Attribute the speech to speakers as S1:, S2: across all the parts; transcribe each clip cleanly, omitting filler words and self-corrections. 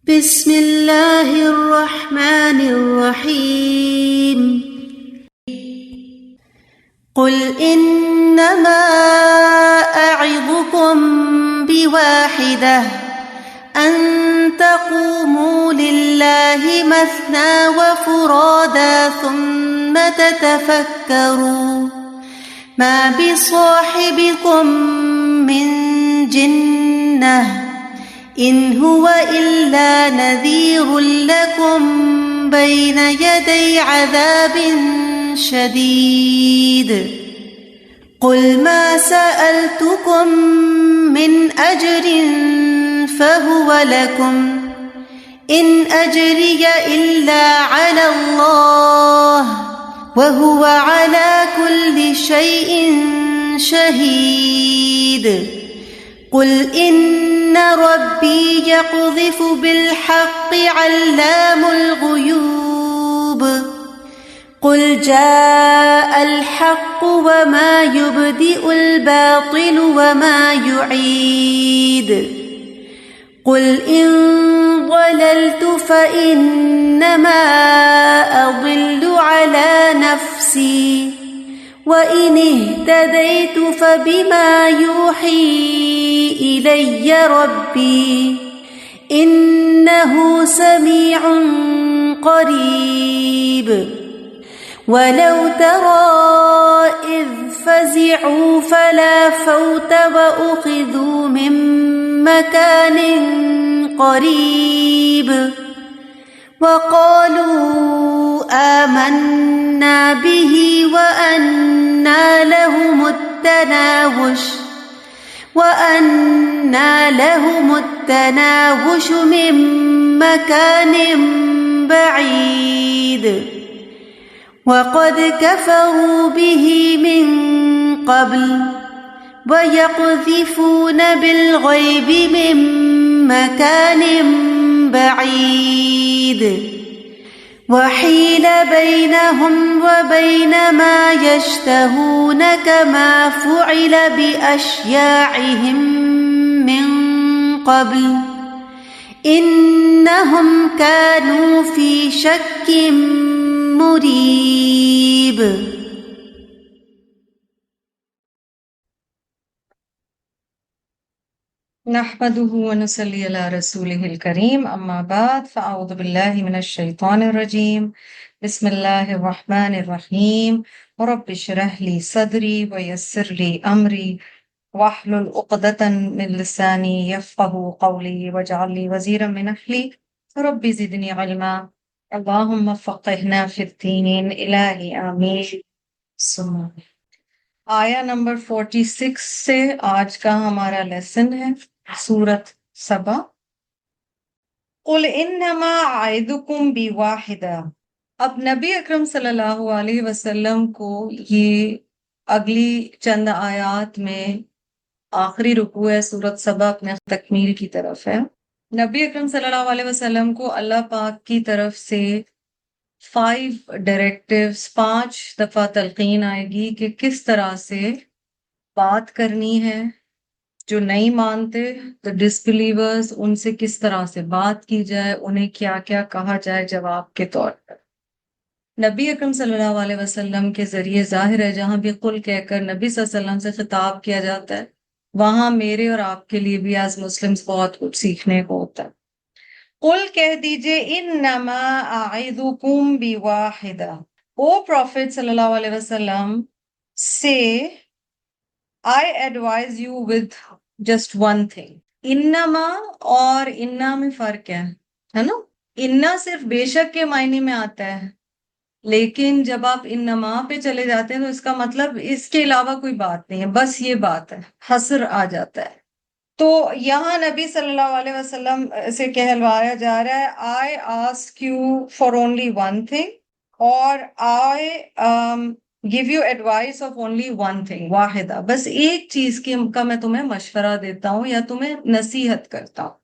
S1: بسم اللہ الرحمن الرحیم قل انما اعظکم بواحدہ ان تقوموا للہ مثنى وفرادا ثم تتفکروا ما بصاحبکم من جنہ ان هو الا نذیر لکم بین یدی عذاب شدید قل ما سألتکم من اجر فهو لکم ان اجری الا علی اللہ وهو على كل شيء شهيد قل إن ربي يقذف بالحق علام الغيوب قل جاء الحق وما يبدئ الباطل وما يعيد قل إن ضللت فإنما أضل على نفسي وإن اهتديت فبما يوحي إلي ربي إنه سميع قريب ولو ترى إذ فزعوا فلا فوت وأخذوا من مكان قريب وقالوا آمنا به وأنى لهم التناوش من مكان بعيد وقد كفروا به من قبل ويقذفون بالغيب من مكان بعيد وحيل بينهم وبين ما يشتهون كما فعل بأشياعهم من قبل إنهم كانوا في شك مريب
S2: نحمده ونصلي على رسوله الكريم اما بعد فاعوذ بالله من الشيطان الرجيم بسم الله الرحمن الرحيم رب اشرح لي صدري ويسر لي امري واحلل عقدة من لساني يفقهوا قولي واجعل لي وزيرا من اهلي رب زدني علما اللهم فقهنا في الدين الہی آمین ثم آیا نمبر 46 سے آج کا ہمارا لیسن ہے سورت سبا قل انما اعظکم بواحدہ. اب نبی اکرم صلی اللہ علیہ وسلم کو یہ اگلی چند آیات میں آخری رکوع ہے سورت سبا اپنے تکمیل کی طرف ہے. نبی اکرم صلی اللہ علیہ وسلم کو اللہ پاک کی طرف سے 5 ڈائریکٹیوز 5 دفعہ تلقین آئے گی کہ کس طرح سے بات کرنی ہے. جو نہیں مانتے تو ڈسبلیورز ان سے کس طرح سے بات کی جائے، انہیں کیا کیا کہا جائے جواب کے طور پر. نبی اکرم صلی اللہ علیہ وسلم کے ذریعے ظاہر ہے جہاں بھی قل کہہ کر نبی صلی اللہ علیہ وسلم سے خطاب کیا جاتا ہے وہاں میرے اور آپ کے لیے بھی ایز مسلمز بہت کچھ سیکھنے کو ہوتا ہے. قل کہہ دیجئے انما اعظکم بواحدہ. او پروفیٹ صلی اللہ علیہ وسلم سے I advise you with just one thing. انما اور انا میں فرق ہے نا. انا صرف بے شک کے معنی میں آتا ہے، لیکن جب آپ انما پہ چلے جاتے ہیں تو اس کا مطلب اس کے علاوہ کوئی بات نہیں ہے، بس یہ بات ہے، حصر آ جاتا ہے. تو یہاں نبی صلی اللہ علیہ وسلم سے کہلوایا جا رہا ہے I ask you for only one thing اور I give you advice of only one thing واحدہ. بس ایک چیز کا میں تمہیں مشورہ دیتا ہوں یا تمہیں نصیحت کرتا ہوں.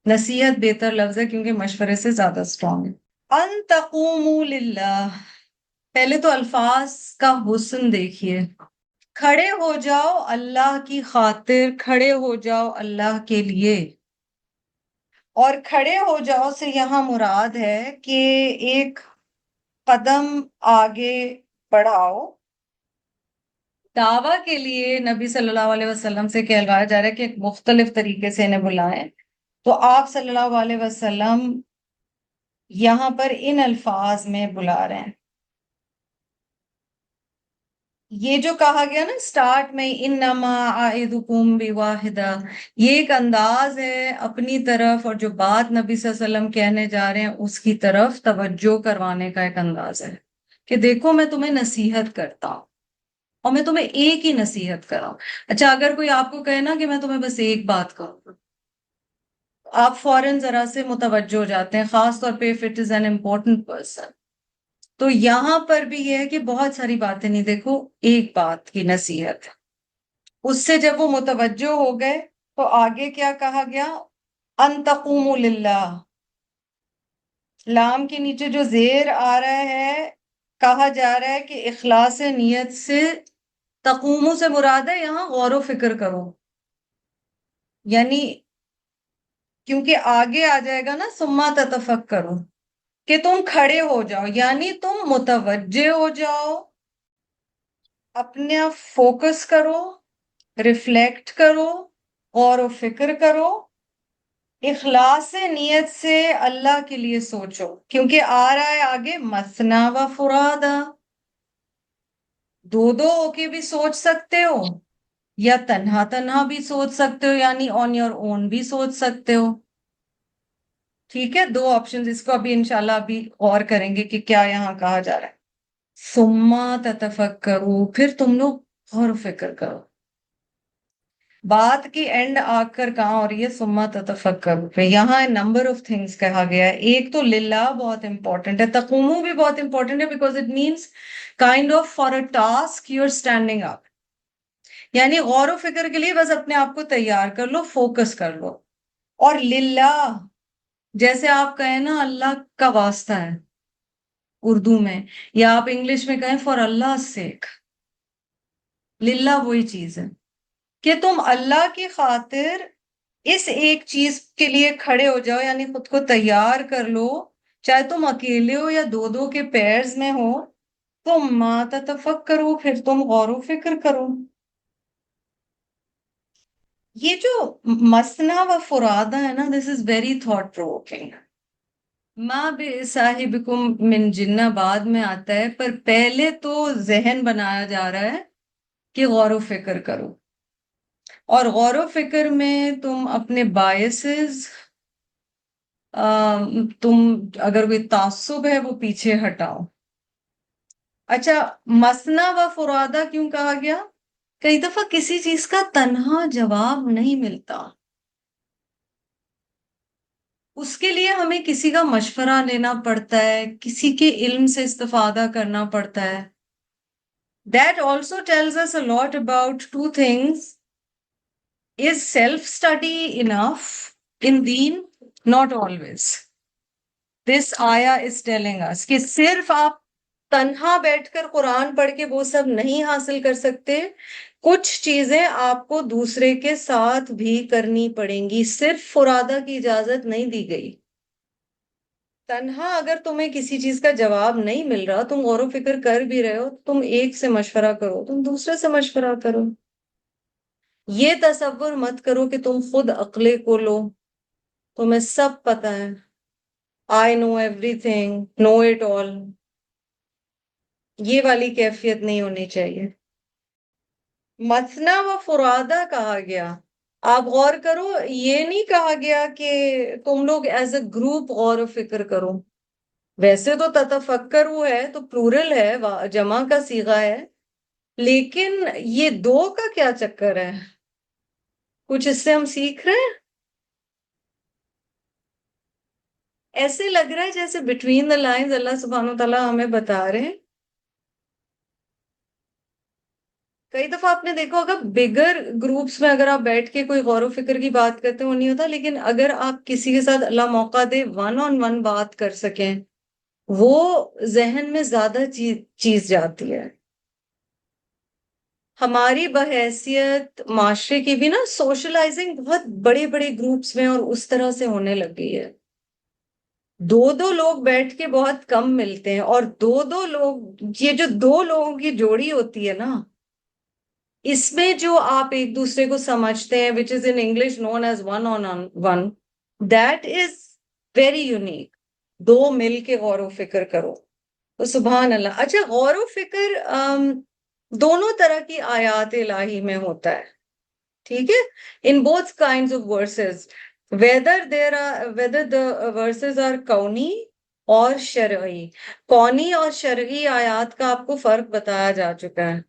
S2: نصیحت بہتر لفظ ہے کیونکہ مشورے سے زیادہ اسٹرانگ ہے. ان تقوموا للہ. پہلے تو الفاظ کا حسن دیکھیے. کھڑے ہو جاؤ اللہ کی خاطر، کھڑے ہو جاؤ اللہ کے لیے. اور کھڑے ہو جاؤ سے یہاں مراد ہے کہ ایک قدم آگے بڑھاؤ. دعویٰ کے لیے نبی صلی اللہ علیہ وسلم سے کہلوایا جا رہا ہے کہ ایک مختلف طریقے سے انہیں بلائیں. تو آپ صلی اللہ علیہ وسلم یہاں پر ان الفاظ میں بلا رہے ہیں. یہ جو کہا گیا نا سٹارٹ میں انما اعدکم بواحدہ، یہ ایک انداز ہے اپنی طرف، اور جو بات نبی صلی اللہ علیہ وسلم کہنے جا رہے ہیں اس کی طرف توجہ کروانے کا ایک انداز ہے کہ دیکھو میں تمہیں نصیحت کرتا ہوں اور میں تمہیں ایک ہی نصیحت کر رہا ہوں. اچھا اگر کوئی آپ کو کہے نا کہ میں تمہیں بس ایک بات کہوں، آپ فوراً ذرا سے متوجہ ہو جاتے ہیں، خاص طور پہ if it is an important person. تو یہاں پر بھی یہ ہے کہ بہت ساری باتیں نہیں، دیکھو ایک بات کی نصیحت. اس سے جب وہ متوجہ ہو گئے تو آگے کیا کہا گیا؟ ان تقوموا للہ. لام کے نیچے جو زیر آ رہا ہے، کہا جا رہا ہے کہ اخلاص نیت سے تقوموں سے مراد ہے یہاں غور و فکر کرو. یعنی کیونکہ آگے آ جائے گا نا ثم تتفکروا، کہ تم کھڑے ہو جاؤ، یعنی تم متوجہ ہو جاؤ، اپنا فوکس کرو، ریفلیکٹ کرو، غور و فکر کرو، اخلاص نیت سے اللہ کے لیے سوچو. کیونکہ آ رہا ہے آگے مثنا و فرادا، دو دو ہو کے بھی سوچ سکتے ہو یا تنہا تنہا بھی سوچ سکتے ہو، یعنی آن یور اون بھی سوچ سکتے ہو. ٹھیک ہے، دو آپشنز. اس کو ابھی انشاءاللہ ابھی غور کریں گے کہ کیا یہاں کہا جا رہا ہے. ثم تتفکروا، پھر تم لوگ غور و فکر کرو. بات کی اینڈ آ کر کہاں ہو رہی ہے؟ ثم تتفکروا پہ. یہاں نمبر آف تھنگس کہا گیا ہے. ایک تو للہ بہت امپورٹنٹ ہے، تقومو بھی بہت امپورٹنٹ ہے because it means kind of for a task you are standing up. یعنی غور و فکر کے لیے بس اپنے آپ کو تیار کر لو، فوکس کر لو. اور للہ جیسے آپ کہیں نا اللہ کا واسطہ ہے اردو میں، یا آپ انگلش میں کہیں فار اللہ سیک، للہ وہی چیز ہے کہ تم اللہ کی خاطر اس ایک چیز کے لیے کھڑے ہو جاؤ، یعنی خود کو تیار کر لو، چاہے تم اکیلے ہو یا دو دو کے پیئرز میں ہو. تم ما تتفکروا، پھر تم غور و فکر کرو. یہ جو مثنا و فرادہ ہے نا، دس از ویری تھاٹ پرووکنگ. ما بصاحبکم من جنہ بعد میں آتا ہے، پر پہلے تو ذہن بنایا جا رہا ہے کہ غور و فکر کرو. اور غور و فکر میں تم اپنے بائسز، تم اگر کوئی تعصب ہے وہ پیچھے ہٹاؤ. اچھا مثنا و فرادہ کیوں کہا گیا؟ کئی دفعہ کسی چیز کا تنہا جواب نہیں ملتا، اس کے لیے ہمیں کسی کا مشورہ لینا پڑتا ہے، کسی کے علم سے استفادہ کرنا پڑتا ہے. That also tells us a lot about two things. Is self-study enough in deen? Not always. This ayah is telling us کہ صرف آپ تنہا بیٹھ کر قرآن پڑھ کے وہ سب نہیں حاصل کر سکتے، کچھ چیزیں آپ کو دوسرے کے ساتھ بھی کرنی پڑیں گی. صرف فرادہ کی اجازت نہیں دی گئی. تنہا اگر تمہیں کسی چیز کا جواب نہیں مل رہا، تم غور و فکر کر بھی رہے ہو، تم ایک سے مشورہ کرو، تم دوسرے سے مشورہ کرو. یہ تصور مت کرو کہ تم خود عقلے کو لو، تمہیں سب پتہ ہے، I know everything, know it all. یہ والی کیفیت نہیں ہونی چاہیے. مثنا و فرادہ کہا گیا، آپ غور کرو. یہ نہیں کہا گیا کہ تم لوگ ایز اے گروپ غور و فکر کرو. ویسے تو تتفکروا ہے تو پلورل ہے، جمع کا صیغہ ہے، لیکن یہ دو کا کیا چکر ہے؟ کچھ اس سے ہم سیکھ رہے ہیں؟ ایسے لگ رہا ہے جیسے بٹوین دا لائنز اللہ سبحانہ وتعالیٰ ہمیں بتا رہے ہیں. کئی دفعہ آپ نے دیکھا ہوگا بگر گروپس میں اگر آپ بیٹھ کے کوئی غور و فکر کی بات کرتے وہ نہیں ہوتا، لیکن اگر آپ کسی کے ساتھ اللہ موقع دے ون آن ون بات کر سکیں، وہ ذہن میں زیادہ چیز جاتی ہے. ہماری بحیثیت معاشرے کی بھی نا سوشلائزنگ بہت بڑے بڑے گروپس میں اور اس طرح سے ہونے لگ گئی ہے. دو دو لوگ بیٹھ کے بہت کم ملتے ہیں، اور دو دو لوگ، یہ جو دو لوگوں کی جوڑی ہوتی ہے نا، اس میں جو آپ ایک دوسرے کو سمجھتے ہیں which is in English known as one on one, that is very unique. دو مل کے غور و فکر کرو تو سبحان اللہ. اچھا، غور و فکر دونوں طرح کی آیات الہی میں ہوتا ہے، ٹھیک ہے، in both kinds of verses, whether the verses are کونی اور شرعی. کونی اور شرعی آیات کا آپ کو فرق بتایا جا چکا ہے.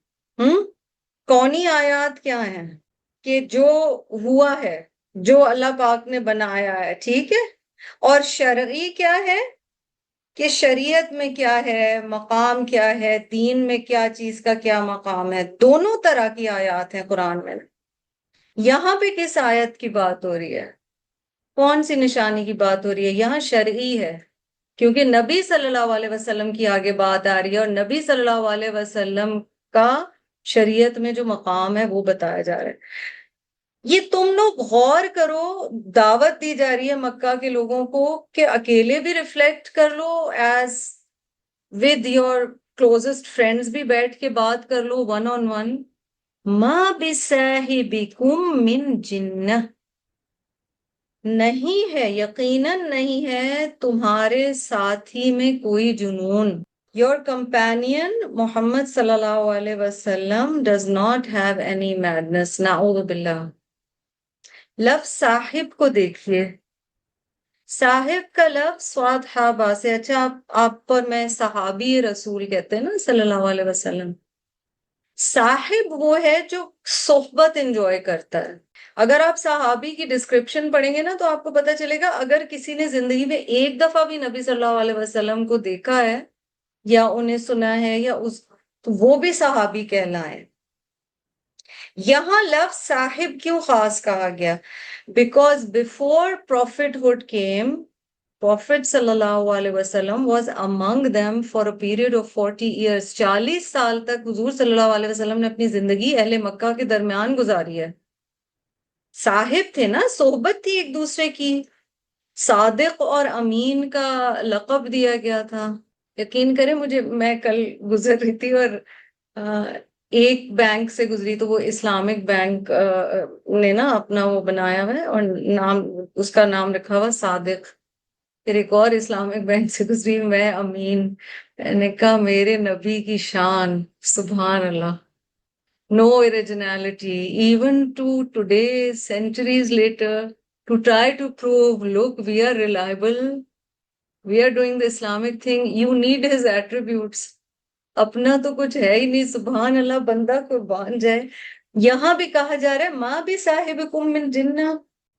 S2: کونی آیات کیا ہیں؟ کہ جو ہوا ہے، جو اللہ پاک نے بنایا ہے، ٹھیک ہے. اور شرعی کیا ہے؟ کہ شریعت میں کیا ہے، مقام کیا ہے، دین میں کیا چیز کا کیا مقام ہے. دونوں طرح کی آیات ہیں قرآن میں. یہاں پہ کس آیت کی بات ہو رہی ہے؟ کون سی نشانی کی بات ہو رہی ہے؟ یہاں شرعی ہے، کیونکہ نبی صلی اللہ علیہ وسلم کی آگے بات آ رہی ہے، اور نبی صلی اللہ علیہ وسلم کا شریعت میں جو مقام ہے وہ بتایا جا رہا ہے. یہ تم لوگ غور کرو، دعوت دی جا رہی ہے مکہ کے لوگوں کو کہ اکیلے بھی ریفلیکٹ کر لو، as with your closest friends بھی بیٹھ کے بات کر لو ون آن ون. ما بصاحبکم من جنہ، نہیں ہے، یقیناً نہیں ہے تمہارے ساتھی میں کوئی جنون. Your companion Muhammad sallallahu alaihi wasallam does not have any madness. نعوذ باللہ. لفظ صاحب کو دیکھیے، صاحب کا لفظ سواد حابا سے. اچھا، آپ پر میں صحابی رسول کہتے ہیں نا صلی اللہ علیہ وسلم. صاحب وہ ہے جو صحبت انجوائے کرتا ہے. اگر آپ صحابی کی ڈسکرپشن پڑھیں گے نا تو آپ کو پتا چلے گا، اگر کسی نے زندگی میں ایک دفعہ بھی نبی صلی اللہ علیہ وسلم کو دیکھا ہے یا انہیں سنا ہے یا تو وہ بھی صحابی کہلائے. یہاں لفظ صاحب کیوں خاص کہا گیا؟ Because before prophethood came, Prophet صلی اللہ علیہ وسلم was among them for a period of 40 years. 40 سال تک حضور صلی اللہ علیہ وسلم نے اپنی زندگی اہل مکہ کے درمیان گزاری ہے. صاحب تھے نا، صحبت تھی ایک دوسرے کی. صادق اور امین کا لقب دیا گیا تھا. یقین کریں، میں کل گزر رہی تھی اور ایک بینک سے گزری تو وہ اسلامک بینک نے نا اپنا وہ بنایا ہوا ہے اور اس کا نام رکھا ہوا صادق. پھر ایک اور اسلامک بینک سے گزری، میں امین. میں نے کہا میرے نبی کی شان، سبحان اللہ. No originality, even to today, centuries later, to try to prove, look, we are reliable, we are doing the Islamic thing. You need his attributes. اپنا تو کچھ ہے ہی نہیں. سبحان اللہ، بندہ قربان جائے. یہاں بھی کہا جا رہا ہے ماں بھی صاحبکم من جنہ،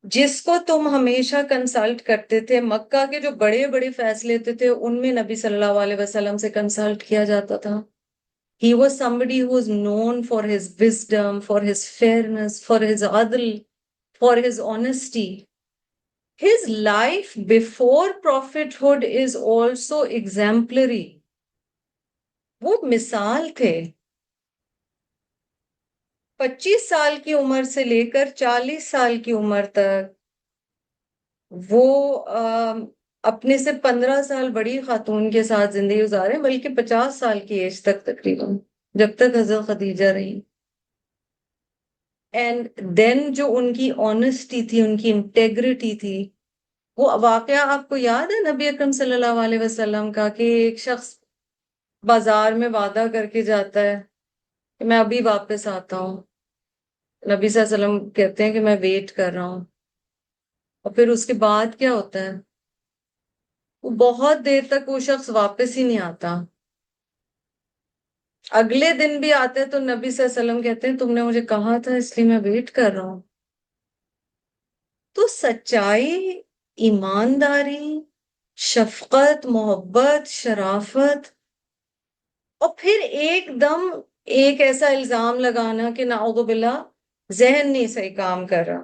S2: جس کو تم ہمیشہ کنسلٹ کرتے تھے. مکہ کے جو بڑے بڑے فیصلے تھے ان میں نبی صلی اللہ علیہ وسلم سے کنسلٹ کیا جاتا تھا. He was somebody who was known for his wisdom, for his fairness, for his adl, for his honesty. His life before prophethood is also exemplary. وہ مثال تھے. 25 سال کی عمر سے لے کر 40 سال کی عمر تک وہ اپنے سے 15 سال بڑی خاتون کے ساتھ زندگی گزارے، بلکہ 50 سال کی ایج تک تقریباً، جب تک حضرت خدیجہ رہی. اینڈ دین جو ان کی آنےسٹی تھی، ان کی انٹیگریٹی تھی. وہ واقعہ آپ کو یاد ہے نبی اکرم صلی اللہ علیہ وسلم کا، کہ ایک شخص بازار میں وعدہ کر کے جاتا ہے کہ میں ابھی واپس آتا ہوں. نبی صلی اللہ علیہ وسلم کہتے ہیں کہ میں ویٹ کر رہا ہوں. اور پھر اس کے بعد کیا ہوتا ہے؟ وہ بہت دیر تک وہ شخص واپس ہی نہیں آتا. اگلے دن بھی آتے ہیں تو نبی صلی اللہ علیہ وسلم کہتے ہیں تم نے مجھے کہا تھا اس لیے میں ویٹ کر رہا ہوں. تو سچائی، ایمانداری، شفقت، محبت، شرافت، اور پھر ایک دم ایک ایسا الزام لگانا کہ نعوذ باللہ ذہن نہیں صحیح کام کر رہا،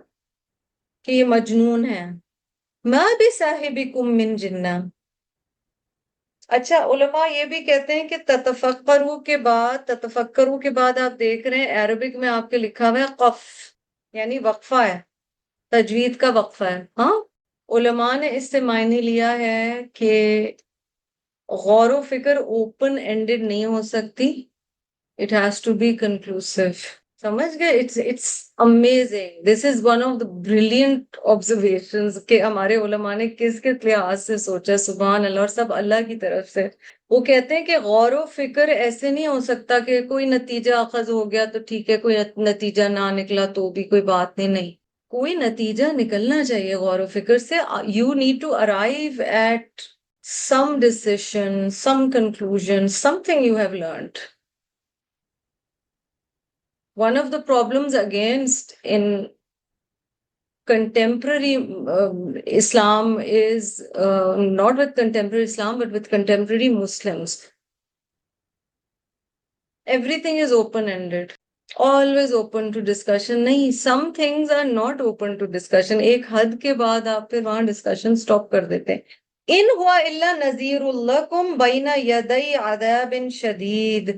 S2: کہ یہ مجنون ہے. ما بصاحبکم من جنہ. اچھا، علماء یہ بھی کہتے ہیں کہ تتفکرو کے بعد آپ دیکھ رہے ہیں عربک میں آپ کے لکھا ہوا ہے قف، یعنی وقفہ ہے، تجوید کا وقفہ ہے. ہاں، علماء نے اس سے معنی لیا ہے کہ غور و فکر اوپن اینڈڈ نہیں ہو سکتی، it has to be conclusive. سمجھ گئے؟ It's amazing. This is one of the brilliant observations کہ ہمارے علماء نے کس کس لحاظ سے سوچا. سبحان اللہ، اور سب اللہ کی طرف سے. وہ کہتے ہیں کہ غور و فکر ایسے نہیں ہو سکتا کہ کوئی نتیجہ اخذ ہو گیا تو ٹھیک ہے، کوئی نتیجہ نہ نکلا تو بھی کوئی بات نہیں. نہیں، کوئی نتیجہ نکلنا چاہیے غور و فکر سے. You need to arrive at some decision, some conclusion, something you have learned. One of the problems against in contemporary Islam is not with contemporary Islam, but with contemporary Muslims. Everything is open-ended. Always open to discussion. نہیں, some things are not open to discussion. ایک حد کے بعد آپ پھر وہاں discussion stop کر دیتے ہیں. ان ہوا الا نذیر لکم بین یدی عذاب شدید.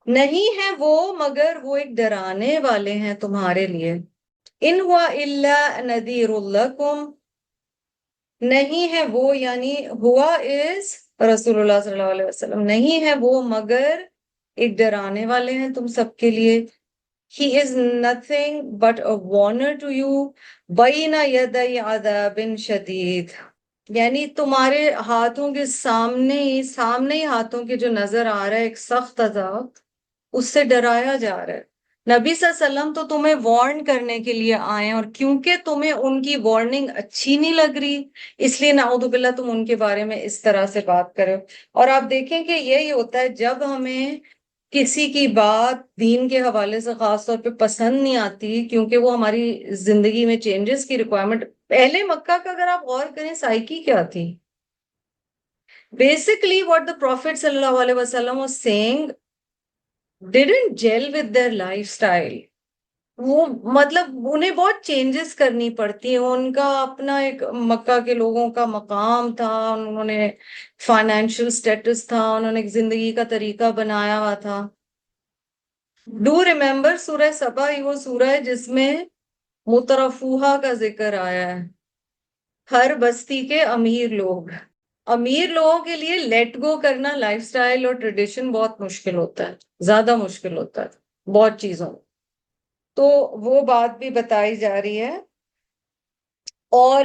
S2: نہیں ہے وہ مگر وہ ایک ڈرانے والے ہیں تمہارے لیے. ان ہوا الا نذیر لکم، نہیں ہے وہ، یعنی ہوا از رسول اللہ صلی اللہ علیہ وسلم، نہیں ہے وہ مگر ایک ڈرانے والے ہیں تم سب کے لیے. He is nothing but a warner to you بین یدی عذاب شدید. یعنی تمہارے ہاتھوں کے سامنے ہی ہاتھوں کے جو نظر آ رہا ہے ایک سخت عذاب، اس سے ڈرایا جا رہا ہے. نبی صلی اللہ علیہ وسلم تو تمہیں وارن کرنے کے لیے آئے ہیں، اور کیونکہ تمہیں ان کی وارننگ اچھی نہیں لگ رہی اس لیے نعوذ باللہ تم ان کے بارے میں اس طرح سے بات کرو. اور آپ دیکھیں کہ یہی ہوتا ہے جب ہمیں کسی کی بات دین کے حوالے سے خاص طور پہ پسند نہیں آتی، کیونکہ وہ ہماری زندگی میں چینجز کی ریکوائرمنٹ. پہلے مکہ کا اگر آپ غور کریں سائیکی کیا تھی؟ بیسکلی واٹ دا پروفیٹ صلی اللہ علیہ وسلم was saying didn't gel with their lifestyle. وہ مطلب انہیں بہت چینجز کرنی پڑتی ہیں. ان کا اپنا ایک مکہ کے لوگوں کا مقام تھا، انہوں نے فائنینشیل سٹیٹس تھا، انہوں نے ایک زندگی کا طریقہ بنایا ہوا تھا. ڈو ریمبر سورہ سبا ہی وہ سورہ ہے جس میں مترفوہا کا ذکر آیا ہے. ہر بستی کے امیر لوگوں کے لیے لیٹ گو کرنا لائف سٹائل اور ٹریڈیشن بہت مشکل ہوتا ہے، زیادہ مشکل ہوتا ہے بہت چیزوں. تو وہ بات بھی بتائی جا رہی ہے. اور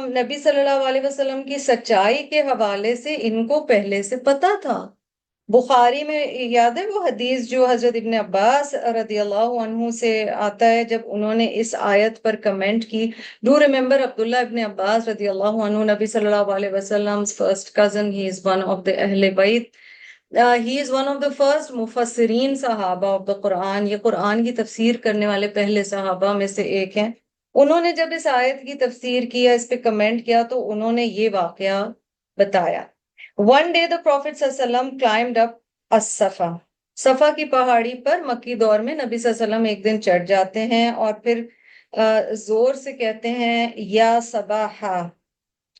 S2: نبی صلی اللہ علیہ وسلم کی سچائی کے حوالے سے ان کو پہلے سے پتا تھا. بخاری میں یاد ہے وہ حدیث جو حضرت ابن عباس رضی اللہ عنہ سے آتا ہے جب انہوں نے اس آیت پر کمنٹ کی. ڈو ریمبر عبداللہ ابن عباس رضی اللہ عنہ، نبی صلی اللہ علیہ وسلم first cousin, he is one of the اہل بیت، he is one of the first مفسرین صحابہ آف دا قرآن. یہ قرآن کی تفسیر کرنے والے پہلے صحابہ میں سے ایک ہیں. انہوں نے جب اس آیت کی تفسیر کیا، اس پہ کمنٹ کیا، تو انہوں نے یہ واقعہ بتایا. One day the Prophet صلی اللہ علیہ وسلم climbed up الصفا، صفا کی پہاڑی پر مکی دور میں نبی صلی اللہ علیہ وسلم ایک دن چڑھ جاتے ہیں اور پھر زور سے کہتے ہیں یا صباحا،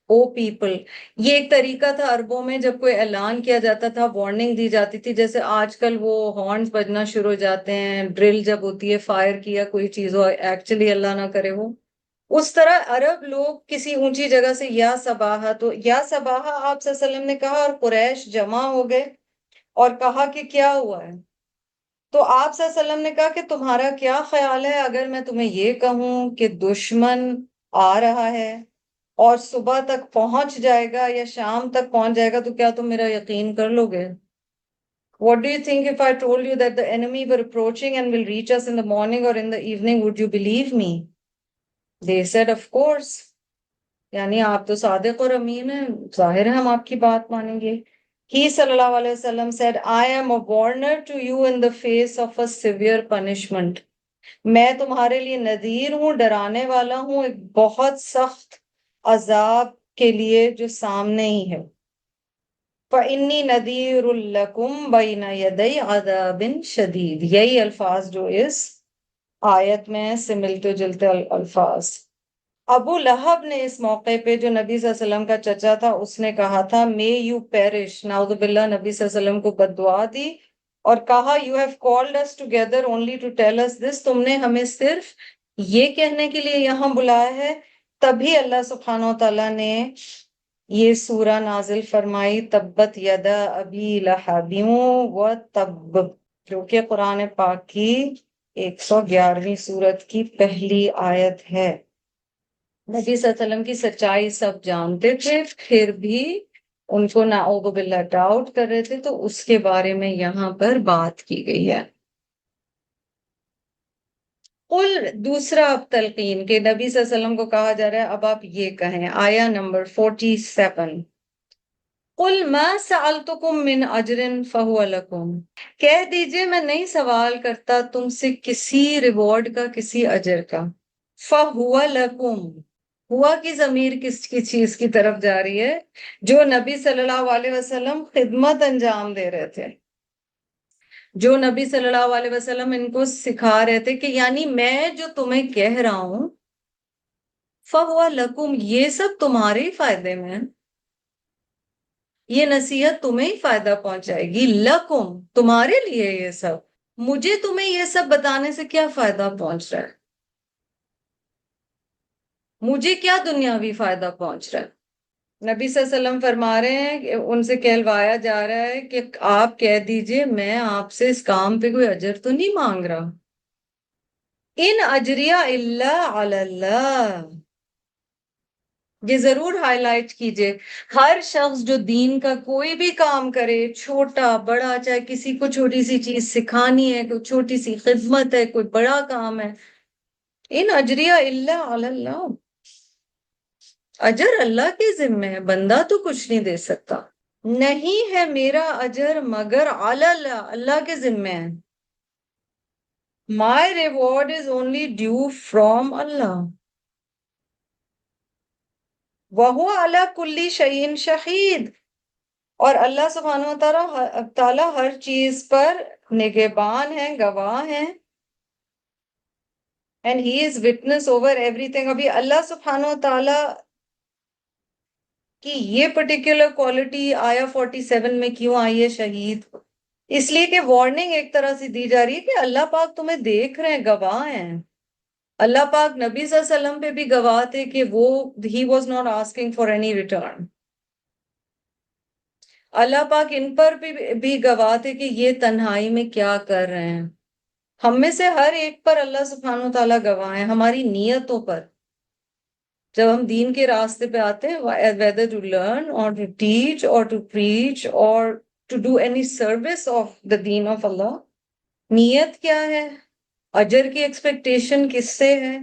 S2: او پیپل. یہ ایک طریقہ تھا عربوں میں جب کوئی اعلان کیا جاتا تھا، وارننگ دی جاتی تھی. جیسے آج کل وہ ہارنز بجنا شروع ہو جاتے ہیں، ڈرل جب ہوتی ہے، فائر کیا کوئی چیز ہو، ایکچولی اللہ نہ کرے وہ، اس طرح عرب لوگ کسی اونچی جگہ سے یا صباحا، تو یا صباحا آپ صلی اللہ علیہ وسلم نے کہا اور قریش جمع ہو گئے اور کہا کہ کیا ہوا ہے. تو آپ صلی اللہ علیہ وسلم نے کہا کہ تمہارا کیا خیال ہے اگر میں تمہیں یہ کہوں کہ دشمن آ رہا ہے اور صبح تک پہنچ جائے گا یا شام تک پہنچ جائے گا، تو کیا تم میرا یقین کر لو گے؟ What do you think if I told you that the enemy were approaching and will reach us in the morning or in the evening? Would you believe me? They said of course. یعنی آپ تو صادق اور امین ہیں، ظاہر ہے ہم آپ کی بات مانیں گے. He صلی اللہ علیہ وسلم said, I am a warner to you in the face of a severe punishment. میں تمہارے لیے نذیر ہوں، ڈرانے والا ہوں ایک بہت سخت عذاب کے لیے جو سامنے ہی ہے. فَإِنِّي نَذِيرٌ لَكُمْ بَيْنَ يَدَيْ عَذَابٍ شَدِيدٍ. یہی الفاظ جو اس آیت میں سے ملتے جلتے الفاظ. ابو لہب نے اس موقع پہ، جو نبی صلی اللہ علیہ وسلم کا چچا تھا، اس نے کہا تھا مے یو پیرش، نعوذ باللہ، نبی صلی اللہ علیہ وسلم کو بد دعا دی اور کہا you have called us together only to tell us this، تم نے ہمیں صرف یہ کہنے کے لیے یہاں بلایا ہے۔ تبھی اللہ سبحانہ و تعالیٰ نے یہ سورہ نازل فرمائی، تبت یدا ابی لہب و تب، جو کہ قرآن پاک کی 111ویں سورت کی پہلی آیت ہے۔ نبی صلی اللہ علیہ وسلم کی سچائی سب جانتے تھے، پھر بھی ان کو نعوذ باللہ ڈاؤٹ کر رہے تھے، تو اس کے بارے میں یہاں پر بات کی گئی ہے۔ قل، دوسرا اب تلقین، کہ نبی صلی اللہ علیہ وسلم کو کہا جا رہا ہے اب آپ یہ کہیں، آیا نمبر 47، قل ما سألتکم من اجر فہو لکم، کہہ دیجئے میں نہیں سوال کرتا تم سے کسی ریوارڈ کا، کسی اجر کا، فہو لکم، ہوا کی ضمیر کس کی چیز کی طرف جا رہی ہے؟ جو نبی صلی اللہ علیہ وسلم خدمت انجام دے رہے تھے، جو نبی صلی اللہ علیہ وسلم ان کو سکھا رہے تھے، کہ یعنی میں جو تمہیں کہہ رہا ہوں، فہو لکم، یہ سب تمہارے ہی فائدے میں ہے، یہ نصیحت تمہیں ہی فائدہ پہنچائے گی، لکم، تمہارے لیے یہ سب، مجھے تمہیں یہ سب بتانے سے کیا فائدہ پہنچ رہا ہے؟ مجھے کیا دنیاوی فائدہ پہنچ رہا ہے؟ نبی صلی اللہ علیہ وسلم فرما رہے ہیں کہ ان سے کہلوایا جا رہا ہے کہ آپ کہہ دیجئے میں آپ سے اس کام پہ کوئی اجر تو نہیں مانگ رہا، ان اجریہ الا علی اللہ، یہ ضرور ہائی لائٹ کیجئے، ہر شخص جو دین کا کوئی بھی کام کرے، چھوٹا بڑا، چاہے کسی کو چھوٹی سی چیز سکھانی ہے، کوئی چھوٹی سی خدمت ہے، کوئی بڑا کام ہے، ان اجریہ الا علی اللہ، اجر اللہ کے ذمہ ہے، بندہ تو کچھ نہیں دے سکتا، نہیں ہے میرا اجر مگر علی اللہ، اللہ کے ذمہ ہے، my reward is only due from Allah، وَهُوَ عَلَى كُلِّ شَيْءٍ شَهِيدٌ، اور اللہ سبحانہ وتعالیٰ ہر چیز پر نگہبان ہیں، گواہ ہیں، and he is witness over everything۔ ابھی اللہ سبحانہ وتعالیٰ کی یہ پرٹیکولر کوالٹی آیا 47 میں کیوں آئی ہے شہید؟ اس لیے کہ وارننگ ایک طرح سے دی جا رہی ہے کہ اللہ پاک تمہیں دیکھ رہے ہیں، گواہ ہیں، اللہ پاک نبی صلی اللہ علیہ وسلم پہ بھی گواہ تھے کہ وہ he was not asking for any return، اللہ پاک ان پر بھی گواہ تھے کہ یہ تنہائی میں کیا کر رہے ہیں، ہم میں سے ہر ایک پر اللہ سبحانہ و تعالیٰ گواہ ہیں، ہماری نیتوں پر، جب ہم دین کے راستے پہ آتے ہیں، whether to learn or to teach or to preach or to do any service of the deen of Allah، نیت کیا ہے، اجر کی ایکسپیکٹیشن کس سے ہے؟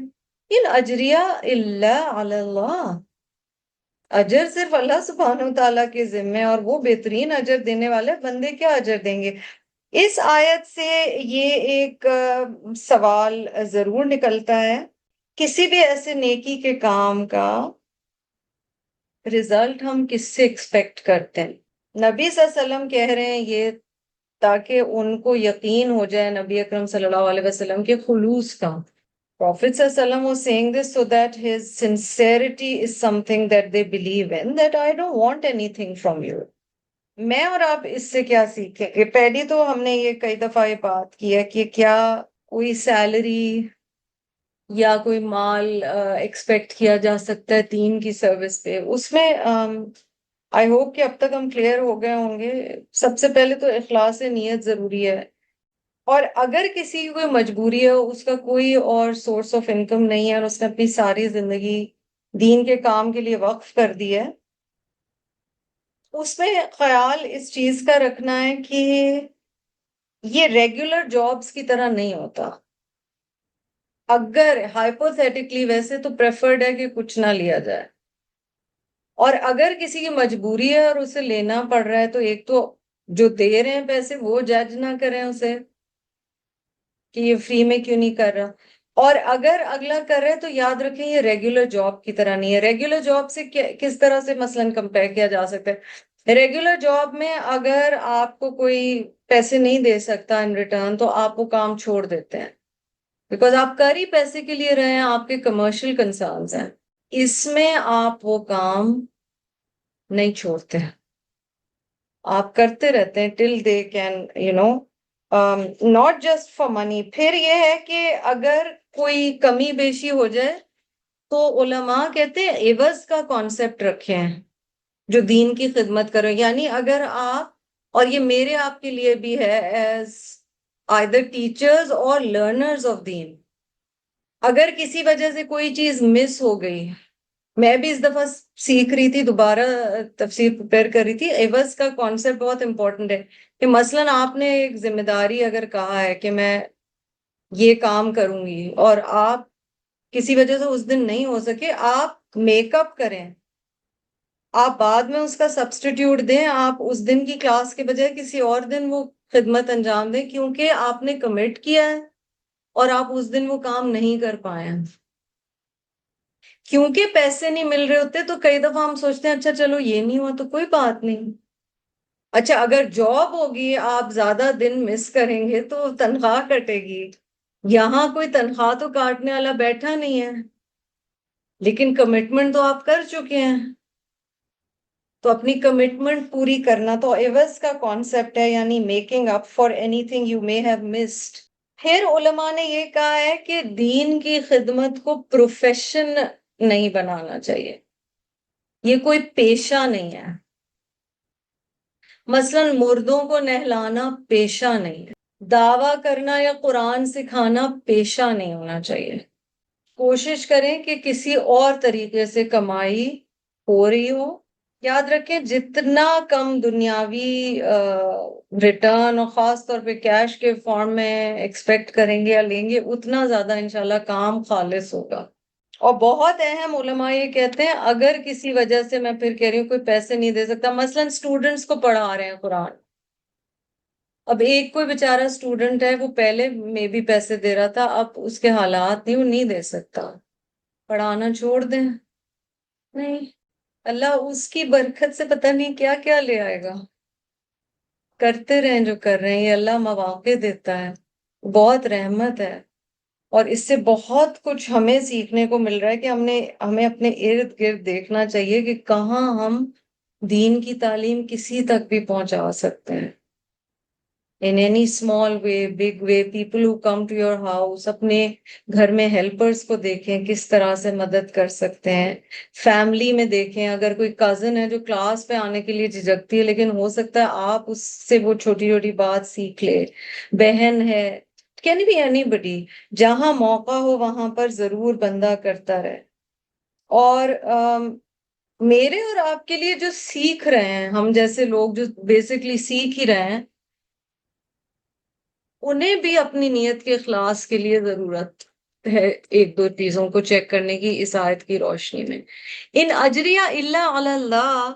S2: ان اجریہ الا علی اللہ، اجر صرف اللہ سبحانہ و تعالیٰ کے ذمہ، اور وہ بہترین اجر دینے والے، بندے کیا اجر دیں گے؟ اس آیت سے یہ ایک سوال ضرور نکلتا ہے، کسی بھی ایسے نیکی کے کام کا رزلٹ ہم کس سے ایکسپیکٹ کرتے ہیں؟ نبی صلی اللہ علیہ وسلم کہہ رہے ہیں یہ تاکہ ان کو یقین ہو جائے نبی اکرم صلی اللہ علیہ وسلم کے خلوص کا۔ Prophet صلی اللہ علیہ وسلم was saying this so that his sincerity is something that they believe in, that I don't want anything from you۔ میں اور آپ اس سے کیا سیکھیں گے؟ پہلی تو ہم نے یہ کئی دفعہ یہ بات کی ہے کہ کیا کوئی سیلری یا کوئی مال ایکسپیکٹ کیا جا سکتا ہے دین کی سروس پہ؟ اس میں آئی ہوپ کہ اب تک ہم کلیئر ہو گئے ہوں گے۔ سب سے پہلے تو اخلاص نیت ضروری ہے، اور اگر کسی کی کوئی مجبوری ہے، اس کا کوئی اور سورس آف انکم نہیں ہے، اور اس نے اپنی ساری زندگی دین کے کام کے لیے وقف کر دی ہے، اس میں خیال اس چیز کا رکھنا ہے کہ یہ ریگولر جابز کی طرح نہیں ہوتا۔ اگر ہائپوتھیٹکلی ویسے تو پریفرڈ ہے کہ کچھ نہ لیا جائے، اور اگر کسی کی مجبوری ہے اور اسے لینا پڑ رہا ہے، تو ایک تو جو دے رہے ہیں پیسے وہ جج نہ کریں اسے کہ یہ فری میں کیوں نہیں کر رہا، اور اگر اگلا کر رہے تو یاد رکھیں یہ ریگولر جاب کی طرح نہیں ہے۔ ریگولر جاب سے کس طرح سے مثلاً کمپیئر کیا جا سکتا ہے؟ ریگولر جاب میں اگر آپ کو کوئی پیسے نہیں دے سکتا ان ریٹرن، تو آپ وہ کام چھوڑ دیتے ہیں، بیکاز آپ کر ہی پیسے کے لیے رہے ہیں، آپ کے کمرشل کنسرنز ہیں۔ اس میں آپ وہ کام نہیں چھوڑتے، آپ کرتے رہتے ہیں till they can not just for money. پھر یہ ہے کہ اگر کوئی کمی بیشی ہو جائے تو علماء کہتے ہیں عوض کا کانسیپٹ رکھے ہیں جو دین کی خدمت کرو. یعنی اگر آپ، اور یہ میرے آپ کے لیے بھی ہے ایز either ٹیچرز اور لرنرز آف دین، اگر کسی وجہ سے کوئی چیز مس ہو گئی، میں بھی اس دفعہ سیکھ رہی تھی، دوبارہ تفسیر پریپئر کر رہی تھی، عوض کا کانسیپٹ بہت امپورٹنٹ ہے کہ مثلاً آپ نے ایک ذمہ داری اگر کہا ہے کہ میں یہ کام کروں گی اور آپ کسی وجہ سے اس دن نہیں ہو سکے، آپ میک اپ کریں، آپ بعد میں اس کا سبسٹیٹیوٹ دیں، آپ اس دن کی کلاس کے بجائے کسی اور دن وہ خدمت انجام دیں، کیونکہ آپ نے کمٹ کیا ہے اور آپ اس دن وہ کام نہیں کر پائے ہیں. کیونکہ پیسے نہیں مل رہے ہوتے تو کئی دفعہ ہم سوچتے ہیں اچھا چلو یہ نہیں ہوا تو کوئی بات نہیں. اچھا اگر جاب ہوگی، آپ زیادہ دن مس کریں گے تو تنخواہ کٹے گی. یہاں کوئی تنخواہ تو کاٹنے والا بیٹھا نہیں ہے، لیکن کمٹمنٹ تو آپ کر چکے ہیں، تو اپنی کمٹمنٹ پوری کرنا تو عوض کا کانسیپٹ ہے، یعنی making up for any thing you may have missed. پھر علماء نے یہ کہا ہے کہ دین کی خدمت کو پروفیشن نہیں بنانا چاہیے، یہ کوئی پیشہ نہیں ہے. مثلا مردوں کو نہلانا پیشہ نہیں ہے، دعویٰ کرنا یا قرآن سکھانا پیشہ نہیں ہونا چاہیے. کوشش کریں کہ کسی اور طریقے سے کمائی ہو رہی ہو. یاد رکھیں جتنا کم دنیاوی ریٹرن اور خاص طور پہ کیش کے فارم میں ایکسپیکٹ کریں گے یا لیں گے، اتنا زیادہ انشاءاللہ کام خالص ہوگا. اور بہت اہم، علماء یہ کہتے ہیں اگر کسی وجہ سے، میں پھر کہہ رہی ہوں، کوئی پیسے نہیں دے سکتا، مثلا اسٹوڈنٹس کو پڑھا رہے ہیں قرآن، اب ایک کوئی بیچارہ اسٹوڈنٹ ہے وہ پہلے میں بھی پیسے دے رہا تھا، اب اس کے حالات نہیں، وہ نہیں دے سکتا، پڑھانا چھوڑ دیں؟ نہیں، اللہ اس کی برکت سے پتہ نہیں کیا کیا لے آئے گا. کرتے رہیں جو کر رہے ہیں، یہ اللہ مواقع دیتا ہے، بہت رحمت ہے. اور اس سے بہت کچھ ہمیں سیکھنے کو مل رہا ہے کہ ہمیں اپنے ارد گرد دیکھنا چاہیے کہ کہاں ہم دین کی تعلیم کسی تک بھی پہنچا سکتے ہیں. in any small way, big way, people who come to your house، اپنے گھر میں ہیلپرز کو دیکھیں کس طرح سے مدد کر سکتے ہیں. فیملی میں دیکھیں، اگر کوئی کزن ہے جو کلاس پہ آنے کے لیے جھجکتی ہے لیکن ہو سکتا ہے آپ اس سے وہ چھوٹی چھوٹی بات سیکھ لے. بہن ہے، کین بی اینی بڈی، جہاں موقع ہو وہاں پر ضرور بندہ کرتا رہے. اور میرے اور آپ کے لیے جو سیکھ رہے ہیں، ہم جیسے لوگ جو بیسکلی سیکھ ہی رہے ہیں، انہیں بھی اپنی نیت کے اخلاص کے لیے ضرورت ہے ایک دو چیزوں کو چیک کرنے کی اس آیت کی روشنی میں. ان اجریہ الا علی اللہ،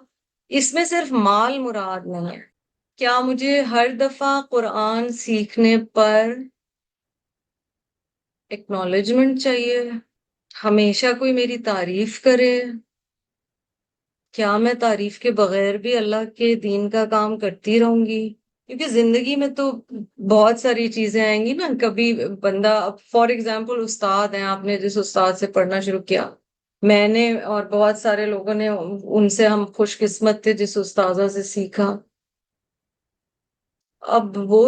S2: اس میں صرف مال مراد نہیں ہے. کیا مجھے ہر دفعہ قرآن سیکھنے پر ایکنالجمنٹ چاہیے؟ ہمیشہ کوئی میری تعریف کرے؟ کیا میں تعریف کے بغیر بھی اللہ کے دین کا کام کرتی رہوں گی؟ کیونکہ زندگی میں تو بہت ساری چیزیں آئیں گی نا. کبھی بندہ، فار ایگزامپل استاد ہیں، آپ نے جس استاد سے پڑھنا شروع کیا، میں نے اور بہت سارے لوگوں نے، ان سے ہم خوش قسمت تھے جس استاذہ سے سیکھا. اب وہ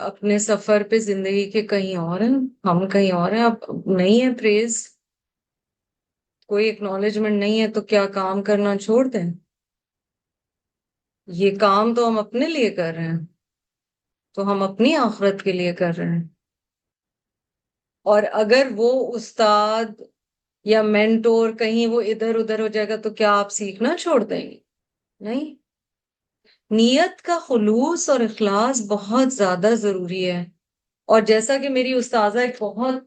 S2: اپنے سفر پہ زندگی کے کہیں اور ہیں، ہم کہیں اور ہیں. اب نہیں ہے پریز، کوئی اکنالجمنٹ نہیں ہے، تو کیا کام کرنا چھوڑ دیں؟ یہ کام تو ہم اپنے لیے کر رہے ہیں، تو ہم اپنی آخرت کے لیے کر رہے ہیں. اور اگر وہ استاد یا مینٹور کہیں وہ ادھر ادھر ہو جائے گا تو کیا آپ سیکھنا چھوڑ دیں گے؟ نہیں. نیت کا خلوص اور اخلاص بہت زیادہ ضروری ہے. اور جیسا کہ میری استاذہ ایک بہت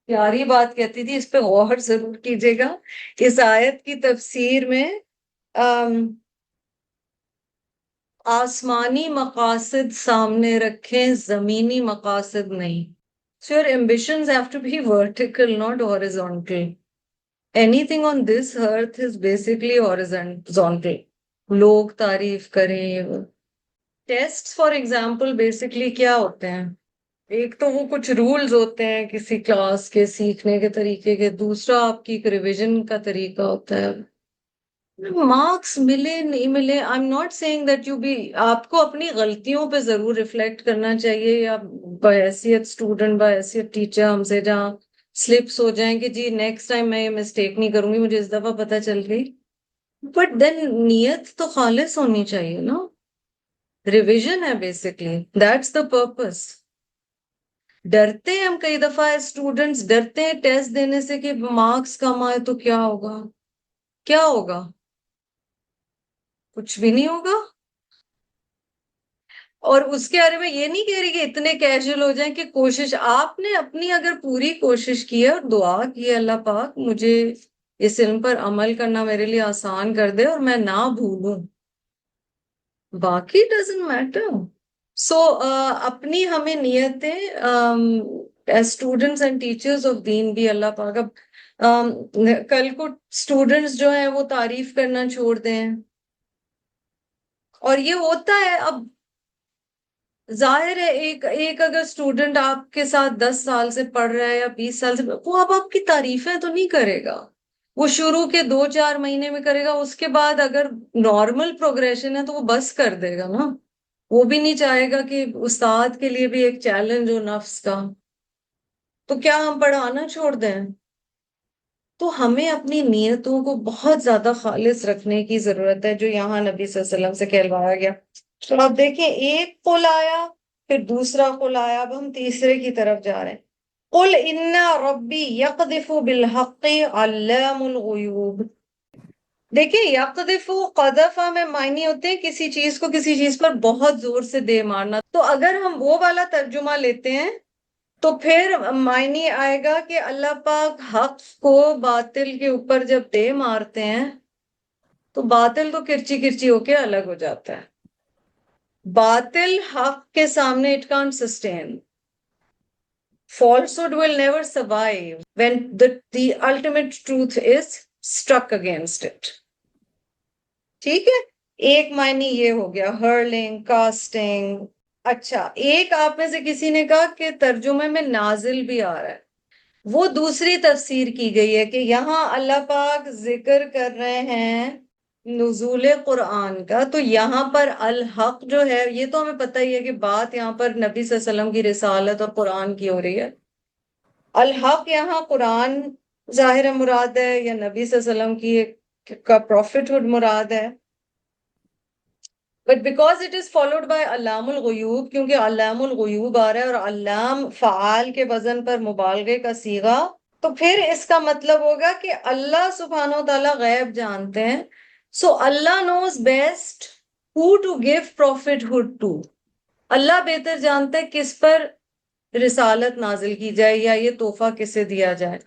S2: پیاری بات کہتی تھی، اس پہ غور ضرور کیجیے گا. اس آیت کی تفسیر میں آسمانی مقاصد سامنے رکھیں، زمینی مقاصد نہیں. So your ambitions have to be vertical, not horizontal. Anything on this earth is basically horizontal. لوگ تعریف کریں. ٹیسٹ فار ایگزامپل بیسکلی کیا ہوتے ہیں؟ ایک تو وہ کچھ رولز ہوتے ہیں کسی کلاس کے سیکھنے کے طریقے کے، دوسرا آپ کی ایک ریویژن کا طریقہ ہوتا ہے. مارکس ملے نہیں ملے، I am not saying that you be, آپ کو اپنی غلطیوں پہ ضرور ریفلیکٹ کرنا چاہیے، یا بحیثیت اسٹوڈنٹ بحیثیت ٹیچر ہم سے جہاں سلپس ہو جائیں کہ جی نیکسٹ ٹائم میں یہ مسٹیک نہیں کروں گی، مجھے اس دفعہ پتہ چل گئی. بٹ دین نیت تو خالص ہونی چاہیے نا. ریویژن ہے بیسکلی، دیٹس دا پرپس. ڈرتے ہیں ہم کئی دفعہ اسٹوڈنٹس ڈرتے ہیں ٹیسٹ دینے سے کہ مارکس کم آئے تو کیا ہوگا. کیا ہوگا؟ کچھ بھی نہیں ہوگا. اور اس کے بارے میں یہ نہیں کہہ رہی کہ اتنے کیجول ہو جائیں کہ کوشش آپ نے اپنی اگر پوری کوشش کی ہے اور دعا کی ہے اللہ پاک مجھے اس علم پر عمل کرنا میرے لیے آسان کر دے اور میں نہ بھولوں، باقی ڈزنٹ میٹر. سو اپنی ہمیں نیتیں اسٹوڈنٹس اینڈ ٹیچرز آف دین بھی اللہ پاک اب کل کو اسٹوڈنٹس جو ہیں وہ تعریف کرنا چھوڑ دیں. اور یہ ہوتا ہے اب، ظاہر ہے ایک اگر اسٹوڈنٹ آپ کے ساتھ 10 سال سے پڑھ رہا ہے یا 20 سال سے، وہ اب آپ کی تعریفیں تو نہیں کرے گا. وہ شروع کے 2-4 مہینے میں کرے گا، اس کے بعد اگر نارمل پروگریشن ہے تو وہ بس کر دے گا نا. وہ بھی نہیں چاہے گا کہ استاد کے لیے بھی ایک چیلنج ہو نفس کا. تو کیا ہم پڑھانا چھوڑ دیں؟ تو ہمیں اپنی نیتوں کو بہت زیادہ خالص رکھنے کی ضرورت ہے، جو یہاں نبی صلی اللہ علیہ وسلم سے کہلوایا گیا. تو آپ دیکھیں ایک قل آیا، پھر دوسرا قل آیا، اب ہم تیسرے کی طرف جا رہے ہیں. قل ان ربی یقذف بالحق علام الغیوب. دیکھیں یقذف قذف میں معنی ہوتے ہیں کسی چیز کو کسی چیز پر بہت زور سے دے مارنا. تو اگر ہم وہ والا ترجمہ لیتے ہیں تو پھر معنی آئے گا کہ اللہ پاک حق کو باطل کے اوپر جب دے مارتے ہیں تو باطل تو کرچی کرچی ہو کے الگ ہو جاتا ہے. باطل حق کے سامنے it can't sustain. Falsehood will never survive when the ultimate truth is struck against it. ٹھیک ہے، ایک معنی یہ ہو گیا ہرلنگ کاسٹنگ. اچھا ایک آپ میں سے کسی نے کہا کہ ترجمے میں نازل بھی آ رہا ہے، وہ دوسری تفسیر کی گئی ہے کہ یہاں اللہ پاک ذکر کر رہے ہیں نزول قرآن کا، تو یہاں پر الحق جو ہے یہ تو ہمیں پتہ ہی ہے کہ بات یہاں پر نبی صلی اللہ علیہ وسلم کی رسالت اور قرآن کی ہو رہی ہے. الحق یہاں قرآن ظاہر مراد ہے یا نبی صلی اللہ علیہ وسلم کی کا پروفٹ ہوڈ مراد ہے. But because it is followed by علام الغیوب، کیونکہ علام الغیوب آ رہا ہے اور علام فعال کے وزن پر مبالغے کا صیغہ، تو پھر اس کا مطلب ہوگا کہ اللہ سبحانہ و تعالیٰ غیب جانتے ہیں. سو اللہ knows best who to give prophethood to. اللہ بہتر جانتا ہے کس پر رسالت نازل کی جائے یا یہ تحفہ کسے دیا جائے.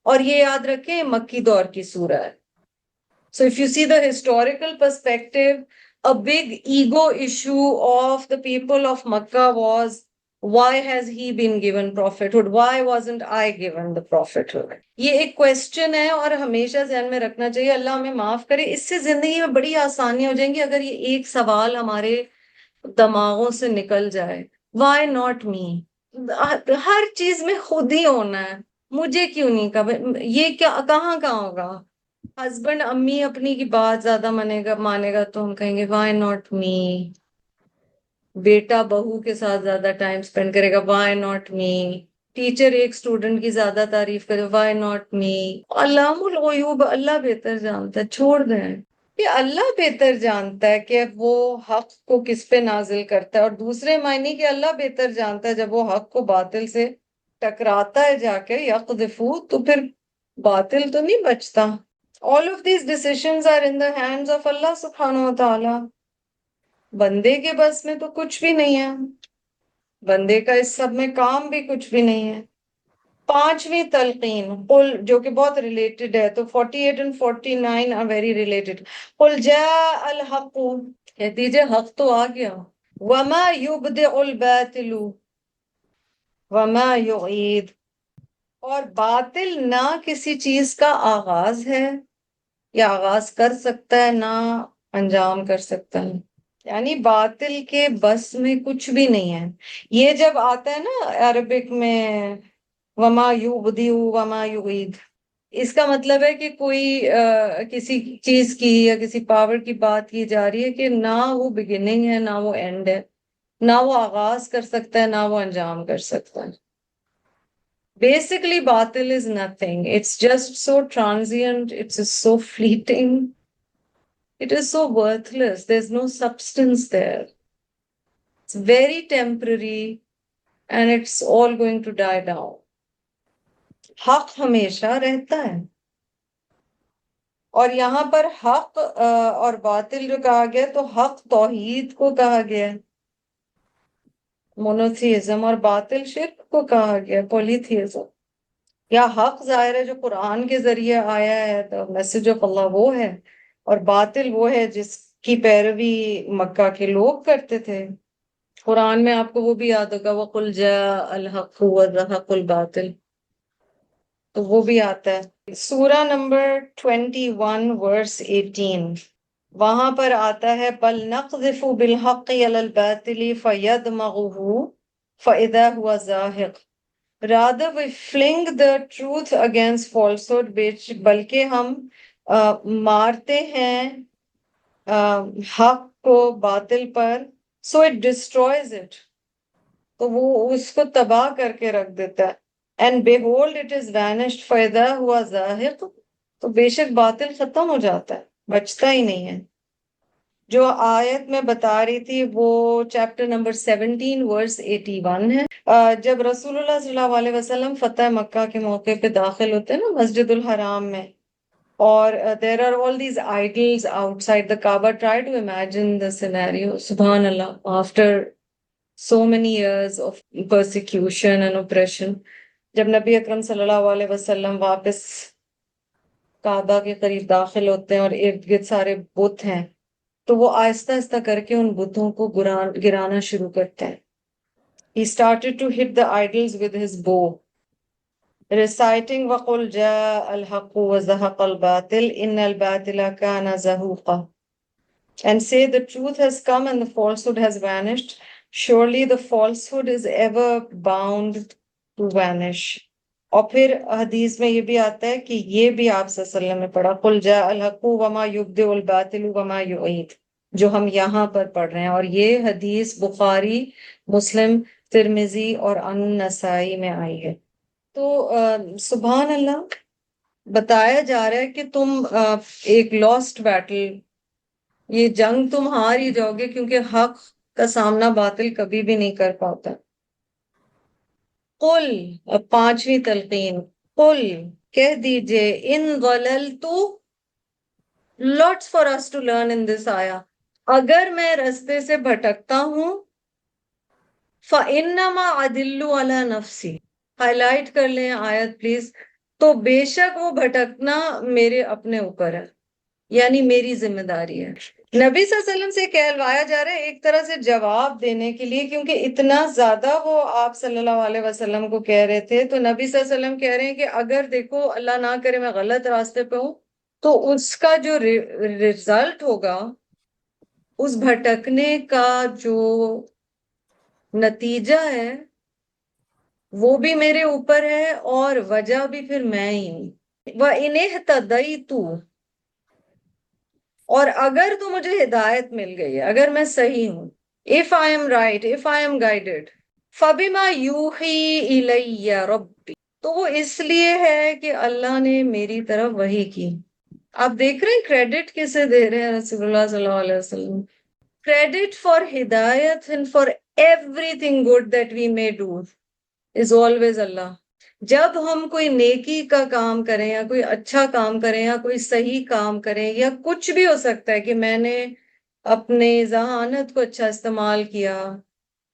S2: اور یہ یاد رکھیں مکی دور کی سورہ ہے. So if you see the historical perspective, a big ego issue of the people of Makkah was, why has he been given prophethood? Why wasn't I given the prophethood? یہ ایک question ہے اور ہمیشہ ذہن میں رکھنا چاہیے. اللہ ہمیں معاف کرے، اس سے زندگی میں بڑی آسانی ہو جائیں گی اگر یہ ایک سوال ہمارے دماغوں سے نکل جائے. Why not me? ہر چیز میں خود ہی ہونا ہے، مجھے کیوں نہیں کہا؟ یہ کیا کہاں ہوگا؟ ہسبینڈ امی اپنی کی بات زیادہ مانے گا تو ہم کہیں گے وائی ناٹ می. بیٹا بہو کے ساتھ زیادہ ٹائم سپینڈ کرے گا، وائی ناٹ می. ٹیچر ایک اسٹوڈنٹ کی زیادہ تعریف کرے، وائی ناٹ می. علام الغیوب اللہ بہتر جانتا ہے، چھوڑ دیں کہ اللہ بہتر جانتا ہے کہ وہ حق کو کس پہ نازل کرتا ہے. اور دوسرے معنی کہ اللہ بہتر جانتا ہے جب وہ حق کو باطل سے ٹکراتا ہے جا کے یقذفو، تو پھر باطل تو نہیں بچتا. All of these decisions are in the hands of Allah subhanahu wa ta'ala. بندے کے بس میں تو کچھ بھی نہیں ہے، بندے کا اس سب میں کام بھی کچھ بھی نہیں ہے. پانچویں تلقین قل، جو کہ بہت ریلیٹڈ ہے، تو 48 and 49 are very related. قل جاء الحق، کہہ دیجئے حق تو آ گیا. وما يبدع الباطل وما يعيد، اور باطل نہ کسی چیز کا آغاز ہے یا آغاز کر سکتا ہے نہ انجام کر سکتا ہے. یعنی باطل کے بس میں کچھ بھی نہیں ہے. یہ جب آتا ہے نا عربک میں وما یبدئ وما یعید، اس کا مطلب ہے کہ کوئی کسی چیز کی یا کسی پاور کی بات کی جا رہی ہے کہ نہ وہ بگننگ ہے نہ وہ اینڈ ہے، نہ وہ آغاز کر سکتا ہے نہ وہ انجام کر سکتا ہے. Basically, batil is nothing. It's just so transient. It's just so fleeting. It is so worthless. There's no substance there. It's very temporary and it's all going to die down. حق ہمیشہ رہتا ہے. اور یہاں پر حق اور باطل جو کہا گیا تو حق توحید کو کہا گیا، مونوتھیزم، اور باطل شرک کو کہا گیا، پولیتھیزم. یا حق ظاہر ہے جو قرآن کے ذریعے آیا ہے، تو میسج آف اللہ وہ ہے، اور باطل وہ ہے جس کی پیروی مکہ کے لوگ کرتے تھے. قرآن میں آپ کو وہ بھی یاد ہوگا وَقُلْ جَاءَ الْحَقُّ وَزَهَقَ الْبَاطِلُ، تو وہ بھی آتا ہے. سورہ نمبر 21 ورس 18 وہاں پر آتا ہے بَلْ نَقْذِفُ بِالْحَقِّ عَلَى الْبَاطِلِ فَيَدْمَغُهُ فَإِذَا هُوَ زَاهِقٌ. Rather we fling the truth against falsehood, بلکہ ہم مارتے ہیں حق کو باطل پر، so it destroys it، تو وہ اس کو تباہ کر کے رکھ دیتا ہے. and behold it is vanished فَإِذَا هُوَ زَاهِقٌ، تو بے شک باطل ختم ہو جاتا ہے، بچتا ہی نہیں ہے. جو آیت میں بتا رہی تھی وہ چیپٹر نمبر 17 ورس 81 ہے. جب رسول اللہ صلی اللہ علیہ وسلم فتح مکہ کے موقع پہ داخل ہوتے ہیں نا مسجد الحرام میں، اور there are all these idols outside the Kaaba. Try to imagine the scenario. سبحان اللہ. After so many years of persecution and oppression، جب نبی اکرم صلی اللہ علیہ وسلم واپس کعبہ کے قریب داخل ہوتے ہیں اور ارد گرد سارے بت ہیں، تو وہ آہستہ آہستہ کر کے ان بتوں کو گرانا شروع کرتے ہیں. He started to hit the idols with his bow, reciting وَقُلْ جَاءَ الْحَقُّ وَزَهَقَ الْبَاطِلُ إِنَّ الْبَاطِلَ كَانَ زَهُوقًا. And say the truth has come and the falsehood has vanished. Surely the falsehood is ever bound to vanish. اور پھر حدیث میں یہ بھی آتا ہے کہ یہ بھی آپ صلی اللہ علیہ وسلم نے پڑھا قُلْ جَاءَ الْحَقُّ وَمَا يُبْدِئُ الْبَاطِلُ وَمَا يُعِيدُ، جو ہم یہاں پر پڑھ رہے ہیں. اور یہ حدیث بخاری، مسلم، ترمذی اور النسائی میں آئی ہے. تو سبحان اللہ، بتایا جا رہا ہے کہ تم ایک لاسٹ بیٹل، یہ جنگ تم ہار ہی جاؤ گے، کیونکہ حق کا سامنا باطل کبھی بھی نہیں کر پاتا. قل، اب 5ویں تلقین، قل کہہ دیجئے، ان ضللت، lots for us to learn in this ayah، اگر میں رستے سے بھٹکتا ہوں، فَإِنَّمَا أَدِلُّ عَلَى نَفْسِي، ہائی لائٹ کر لیں آیت پلیز، تو بے شک وہ بھٹکنا میرے اپنے اوپر ہے، یعنی میری ذمہ داری ہے. نبی صلی اللہ علیہ وسلم سے کہلوایا جا رہا ہے ایک طرح سے جواب دینے کے لیے، کیونکہ اتنا زیادہ وہ آپ صلی اللہ علیہ وسلم کو کہہ رہے تھے. تو نبی صلی اللہ علیہ وسلم کہہ رہے ہیں کہ اگر دیکھو اللہ نہ کرے میں غلط راستے پہ ہوں، تو اس کا جو رزلٹ ہوگا، اس بھٹکنے کا جو نتیجہ ہے وہ بھی میرے اوپر ہے، اور وجہ بھی پھر میں ہی ہوں. وَإِنِ اهْتَدَيْتُ، اور اگر تو مجھے ہدایت مل گئی ہے، اگر میں صحیح ہوں، if I am right, if I am guided، فَبِمَا يُوحِي إِلَيَّ رَبِّي، تو وہ اس لیے ہے کہ اللہ نے میری طرف وحی کی. آپ دیکھ رہے ہیں کریڈٹ کسے دے رہے ہیں رسول اللہ صلی اللہ علیہ وسلم. Credit for hidayat and for everything good that we may do is always Allah. جب ہم کوئی نیکی کا کام کریں یا کوئی اچھا کام کریں یا کوئی صحیح کام کریں، یا کچھ بھی ہو سکتا ہے کہ میں نے اپنے ذہانت کو اچھا استعمال کیا،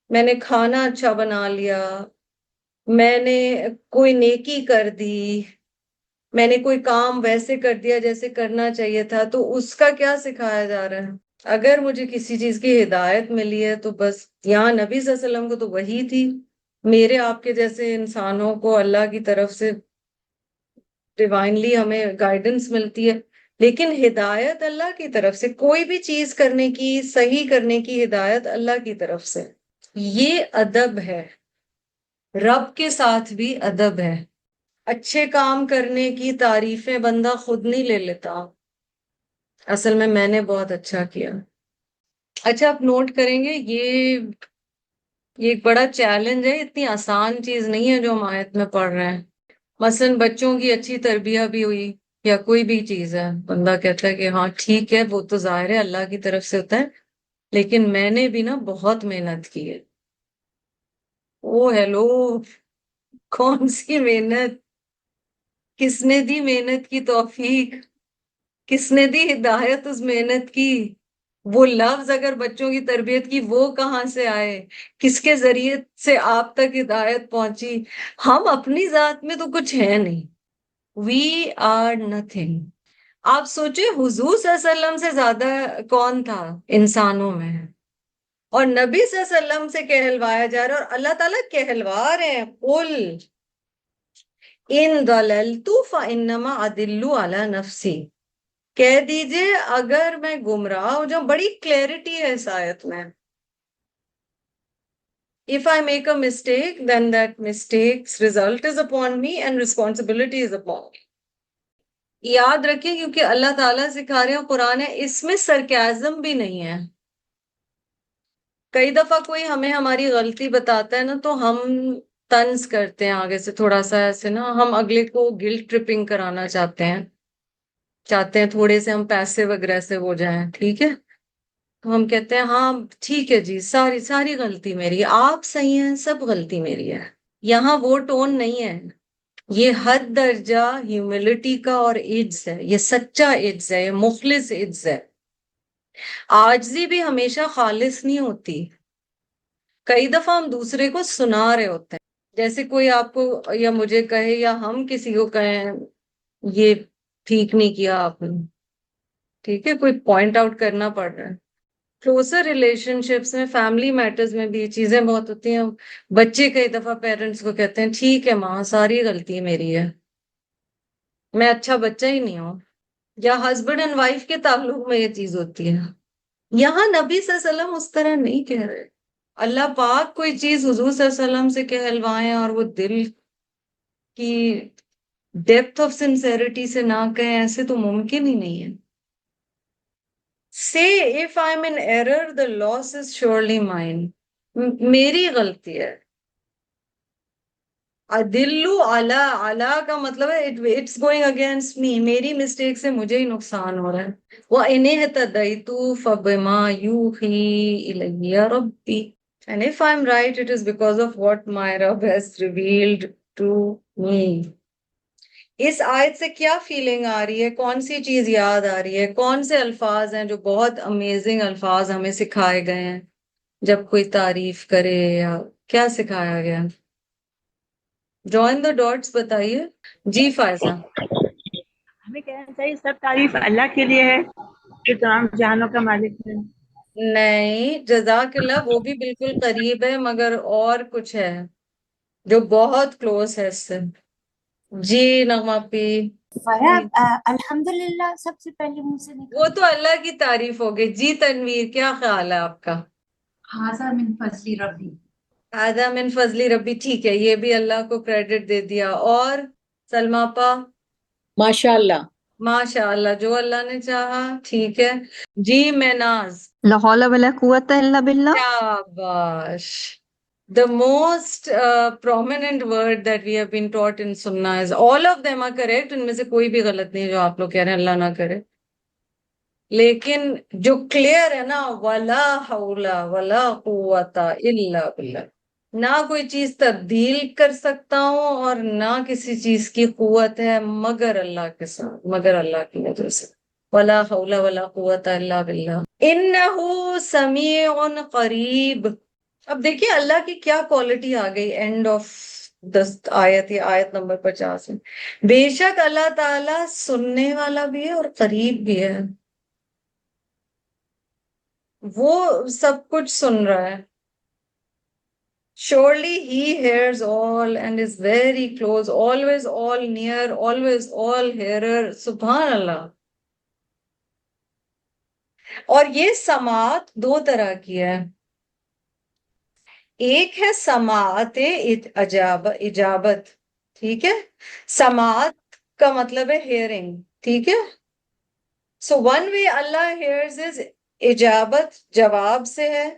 S2: میں نے کھانا اچھا بنا لیا، میں نے کوئی نیکی کر دی، میں نے کوئی کام ویسے کر دیا جیسے کرنا چاہیے تھا، تو اس کا کیا سکھایا جا رہا ہے؟ اگر مجھے کسی چیز کی ہدایت ملی ہے تو بس یہاں نبی صلی اللہ علیہ وسلم کو تو وہی تھی، میرے آپ کے جیسے انسانوں کو اللہ کی طرف سے ڈیوائنلی ہمیں گائیڈنس ملتی ہے. لیکن ہدایت اللہ کی طرف سے، کوئی بھی چیز کرنے کی، صحیح کرنے کی ہدایت اللہ کی طرف سے. یہ ادب ہے، رب کے ساتھ بھی ادب ہے. اچھے کام کرنے کی تعریفیں بندہ خود نہیں لے لیتا، اصل میں نے بہت اچھا کیا. اچھا آپ نوٹ کریں گے یہ ایک بڑا چیلنج ہے، اتنی آسان چیز نہیں ہے جو ہم آیت میں پڑھ رہے ہیں. مثلا بچوں کی اچھی تربیت بھی ہوئی یا کوئی بھی چیز ہے، بندہ کہتا ہے کہ ہاں ٹھیک ہے، وہ تو ظاہر ہے اللہ کی طرف سے ہوتا ہے، لیکن میں نے بھی نا بہت محنت کی ہے. او ہیلو، کون سی محنت؟ کس نے دی محنت کی توفیق؟ کس نے دی ہدایت اس محنت کی؟ وہ لفظ اگر بچوں کی تربیت کی، وہ کہاں سے آئے؟ کس کے ذریعے سے آپ تک ہدایت پہنچی؟ ہم اپنی ذات میں تو کچھ ہے نہیں. We are nothing. آپ سوچیں حضور صلی اللہ علیہ وسلم سے زیادہ کون تھا انسانوں میں؟ اور نبی صلی اللہ علیہ وسلم سے کہلوایا جا رہا ہے، اور اللہ تعالیٰ کہلوا رہے ہیں قل ان ضللت فانما اضل علی نفسی. کہہ دیجئے اگر میں گمراہ ہو جاؤں. بڑی کلیئرٹی ہے اس آیت میں. If I make a mistake, then that mistake's result is upon me and responsibility is upon me. یاد رکھیں کیونکہ اللہ تعالیٰ سکھا رہے ہیں، قرآن ہے، اس میں سرکیزم بھی نہیں ہے. کئی دفعہ کوئی ہمیں ہماری غلطی بتاتا ہے نا تو ہم طنز کرتے ہیں آگے سے تھوڑا سا ایسے نا، ہم اگلے کو گلٹ ٹرپنگ کرانا چاہتے ہیں تھوڑے سے ہم پیسے وغیرہ سے ہو جائیں، ٹھیک ہے. تو ہم کہتے ہیں ہاں ٹھیک ہے جی، ساری غلطی میری ہے، آپ صحیح ہیں، سب غلطی میری ہے. یہاں وہ ٹون نہیں ہے. یہ حد درجہ ہیوملٹی کا اور عجز ہے، یہ سچا عجز ہے، یہ مخلص عجز ہے. عاجزی بھی ہمیشہ خالص نہیں ہوتی. کئی دفعہ ہم دوسرے کو سنا رہے ہوتے ہیں، جیسے کوئی آپ کو یا مجھے کہے یا ہم کسی کو کہیں یہ ٹھیک نہیں کیا آپ نے، ٹھیک ہے، کوئی پوائنٹ آؤٹ کرنا پڑ رہا ہے. کلوزر ریلیشن شپس میں، فیملی میٹرز میں بھی یہ چیزیں بہت ہوتی ہیں. بچے کئی دفعہ پیرنٹس کو کہتے ہیں ٹھیک ہے ماں، ساری غلطی میری ہے، میں اچھا بچہ ہی نہیں ہوں. یا ہسبینڈ اینڈ وائف کے تعلق میں یہ چیز ہوتی ہے. یہاں نبی صلی اللہ علیہ وسلم اس طرح نہیں کہہ رہے. اللہ پاک کوئی چیز حضور صلی اللہ علیہ وسلم سے کہلوائیں اور وہ دل کی ڈیپتھ آف سنسیریٹی سے نہ کہیں، ایسے تو ممکن ہی نہیں ہے. Say if I'm in error, the loss is surely mine. میری غلطی ہے. ادلو علا کا مطلب ہے اٹس گوئنگ اگینسٹ می، میری مسٹیک سے مجھے ہی نقصان ہو رہا ہے. وَإِنِ اهْتَدَيْتُ فَبِمَا يُوحِي إِلَيَّ رَبِّي. And if I'm right, it is because of what my Rabb has revealed to me. اس آیت سے کیا فیلنگ آ رہی ہے؟ کون سی چیز یاد آ رہی ہے؟ کون سے الفاظ ہیں جو بہت امیزنگ الفاظ ہمیں سکھائے گئے ہیں جب کوئی تعریف کرے، یا کیا سکھایا گیا؟ جوائن دا ڈاٹس بتائیے. جی فائزہ.
S3: ہمیں کہنا چاہیے سب تعریف اللہ کے لیے ہے جو تمام جہانوں کا مالک ہے.
S2: نہیں، جزاک اللہ وہ بھی بالکل قریب ہے، مگر اور کچھ ہے جو بہت کلوز ہے اس سے. جی نغمہ پی.
S4: الحمدللہ سب سے پہلے منہ سے نکلا.
S2: وہ تو اللہ کی تعریف ہو گئی. جی تنویر، کیا خیال ہے آپ کا؟
S4: ھذا من فضل ربی.
S2: ھذا من فضل ربی، ٹھیک ہے، یہ بھی اللہ کو کریڈٹ دے دیا. اور سلمیٰ پا؟
S5: ماشاء اللہ.
S2: ماشاء اللہ، جو اللہ نے چاہا. ٹھیک ہے جی. میناز؟
S6: لا حول ولا قوت الا باللہ.
S2: شاباش. The most prominent word that we have been taught in Sunnah is all of them are correct. ان میں سے کوئی بھی غلط نہیں ہے جو آپ لوگ کہہ رہے ہیں، اللہ نہ کرے. لیکن جو کلیئر ہے نا، وَلَا حَوْلَ وَلَا قُوَّةَ إِلَّا بِاللَّهِ، نہ کوئی چیز تبدیل کر سکتا ہوں اور نہ کسی چیز کی قوت ہے مگر اللہ کے ساتھ، مگر اللہ کی وجہ سے. وَلَا حَوْلَ وَلَا قُوَّةَ إِلَّا بِاللَّهِ إِنَّهُ سَمِيعٌ قَرِيبٌ. اب دیکھیے اللہ کی کیا کوالٹی آ گئی اینڈ آف آیت، یہ آیت نمبر 50 میں. بے شک اللہ تعالیٰ سننے والا بھی ہے اور قریب بھی ہے. وہ سب کچھ سن رہا ہے. Surely he hears all and is very close, always all near, always all hearer. سبحان اللہ. اور یہ سماعت دو طرح کی ہے. ایک ہے سماعت اجابت، ٹھیک ہے. سماعت کا مطلب ہے ہیئرنگ، ٹھیک ہے. سو ون وے اللہ ہیئرز از اجابت، جواب سے ہے،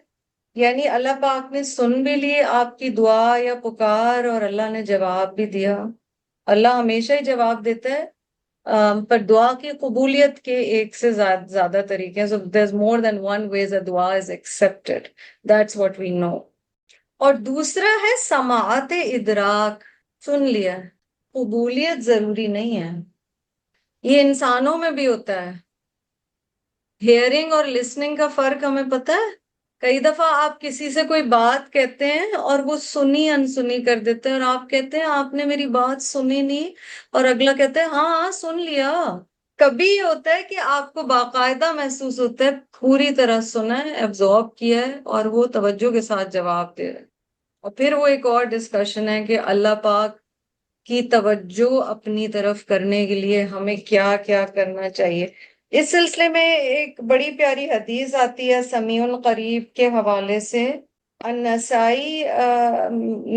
S2: یعنی اللہ پاک نے سن بھی لی آپ کی دعا یا پکار اور اللہ نے جواب بھی دیا. اللہ ہمیشہ ہی جواب دیتا ہے، پر دعا کی قبولیت کے ایک سے زیادہ طریقے ہیں. So there's more than one ways a dua is accepted. That's what we know. اور دوسرا ہے سماعت ادراک، سن لیا. قبولیت ضروری نہیں ہے، یہ انسانوں میں بھی ہوتا ہے. ہیئرنگ اور لسننگ کا فرق ہمیں پتہ ہے. کئی دفعہ آپ کسی سے کوئی بات کہتے ہیں اور وہ سنی انسنی کر دیتے ہیں، اور آپ کہتے ہیں آپ نے میری بات سنی نہیں، اور اگلا کہتا ہے ہاں ہاں سن لیا. کبھی یہ ہوتا ہے کہ آپ کو باقاعدہ محسوس ہوتا ہے پوری طرح سنا ہے، ایبزارب کیا ہے، اور وہ توجہ کے ساتھ جواب دے رہے. اور پھر وہ ایک اور ڈسکشن ہے کہ اللہ پاک کی توجہ اپنی طرف کرنے کے لیے ہمیں کیا کیا کرنا چاہیے. اس سلسلے میں ایک بڑی پیاری حدیث آتی ہے سمیع قریب کے حوالے سے. النسائی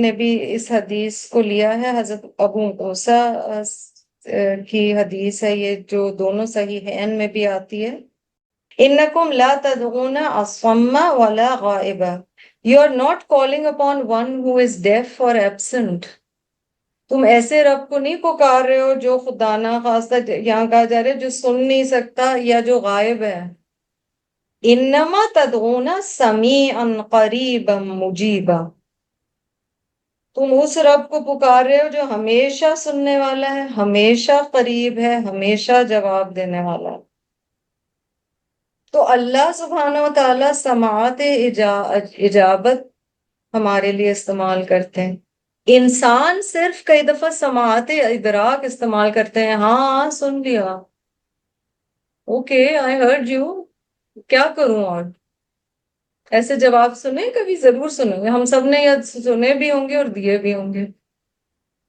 S2: نے بھی اس حدیث کو لیا ہے، حضرت ابو موسیٰ کی حدیث ہے یہ، جو دونوں صحیحین میں بھی آتی ہے. انکم لا تدعون اصم ولا غائبا. You are not calling upon one who is deaf or absent. تم ایسے رب کو نہیں پکار رہے ہو جو خدا نہ خواستہ یہاں کہا جا رہا ہے جو سن نہیں سکتا یا جو غائب ہے. انما تدعون سمیعا قریبا مجیبا. تم اس رب کو پکار رہے ہو جو ہمیشہ سننے والا ہے، ہمیشہ قریب ہے، ہمیشہ جواب دینے والا ہے. تو اللہ سبحانہ و تعالیٰ سماعت اجابت ہمارے لیے استعمال کرتے ہیں. انسان صرف کئی دفعہ سماعت ادراک استعمال کرتے ہیں. ہاں سن لیا، اوکے آئی ہرڈ یو، کیا کروں. اور ایسے جواب سنے کبھی؟ ضرور سنیں گے ہم سب نے، یا سنے بھی ہوں گے اور دیے بھی ہوں گے.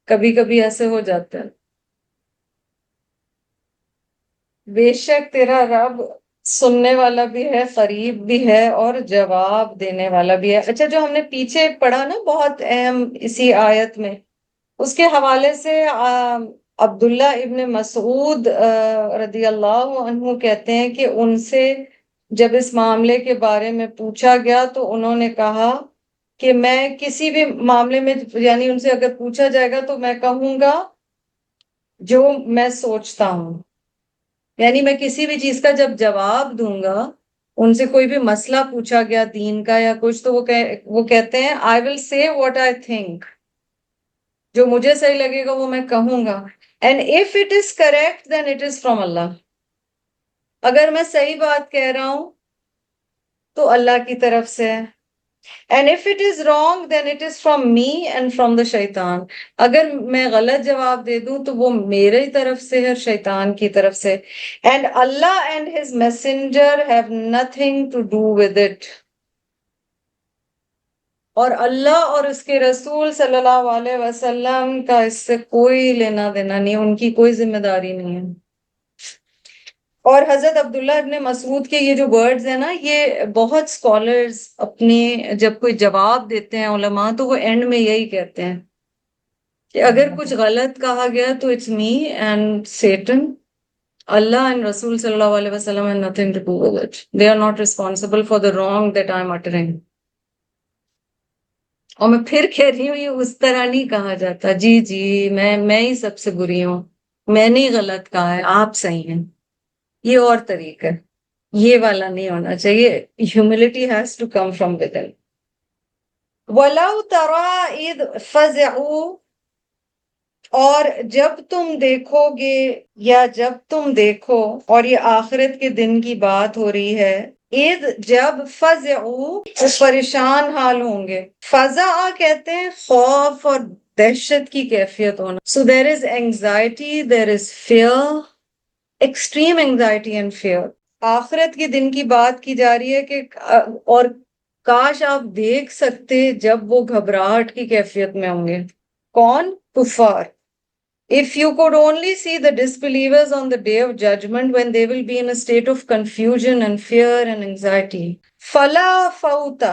S2: کبھی کبھی ایسے ہو جاتا ہے. بے شک تیرا رب سننے والا بھی ہے، قریب بھی ہے، اور جواب دینے والا بھی ہے. اچھا، جو ہم نے پیچھے پڑھا نا بہت اہم اسی آیت میں، اس کے حوالے سے عبداللہ ابن مسعود رضی اللہ عنہ کہتے ہیں کہ ان سے جب اس معاملے کے بارے میں پوچھا گیا تو انہوں نے کہا کہ میں کسی بھی معاملے میں، یعنی ان سے اگر پوچھا جائے گا تو میں کہوں گا جو میں سوچتا ہوں. یعنی میں کسی بھی چیز کا جب جواب دوں گا، ان سے کوئی بھی مسئلہ پوچھا گیا دین کا یا کچھ، تو وہ کہتے ہیں I will say what I think. جو مجھے صحیح لگے گا وہ میں کہوں گا. And if it is correct then it is from Allah. اگر میں صحیح بات کہہ رہا ہوں تو اللہ کی طرف سے ہے. And if it is wrong then it is from me and from the shaitan. اگر میں غلط جواب دے دوں تو وہ میرے طرف سے ہے اور شیطان کی طرف سے. And Allah and his messenger have nothing to do with it. اور اللہ اور اس کے رسول صلی اللہ علیہ وسلم کا اس سے کوئی لینا دینا نہیں، ان کی کوئی ذمہ داری نہیں ہے. اور حضرت عبداللہ ابن مسعود کے یہ جو ورڈز ہیں نا، یہ بہت سکالرز اپنے جب کوئی جواب دیتے ہیں علماء تو وہ اینڈ میں یہی کہتے ہیں کہ اگر کچھ غلط کہا گیا تو اٹس می اینڈ سیٹن. اللہ اینڈ رسول صلی اللہ علیہ وسلم have nothing to do with it. They are not responsible for the wrong that I am uttering. اور میں پھر کہہ رہی ہوں، یہ اس طرح نہیں کہا جاتا جی جی میں ہی سب سے بری ہوں، میں نے غلط کہا ہے، آپ صحیح ہیں. یہ اور طریقہ ہے، یہ والا نہیں ہونا چاہیے. Humility has to come from within. وَلَوْ تَرَىٰ إِذْ فَزِعُوا. اور جب تم دیکھو گے یا جب تم دیکھو، اور یہ آخرت کے دن کی بات ہو رہی ہے. اذ جب، فزعوا وہ پریشان حال ہوں گے. فزع کہتے ہیں خوف اور دہشت کی کیفیت ہونا. So there is anxiety, there is fear, extreme anxiety and fear. آخرت کے دن کی بات کی جا رہی ہے کہ اور کاش آپ دیکھ سکتے جب وہ گھبراہٹ کی کیفیت میں ہوں گے. کون؟ کفار. If you could only see the disbelievers on the day of judgment when they will be in a state of confusion and fear and anxiety. Fala fauta.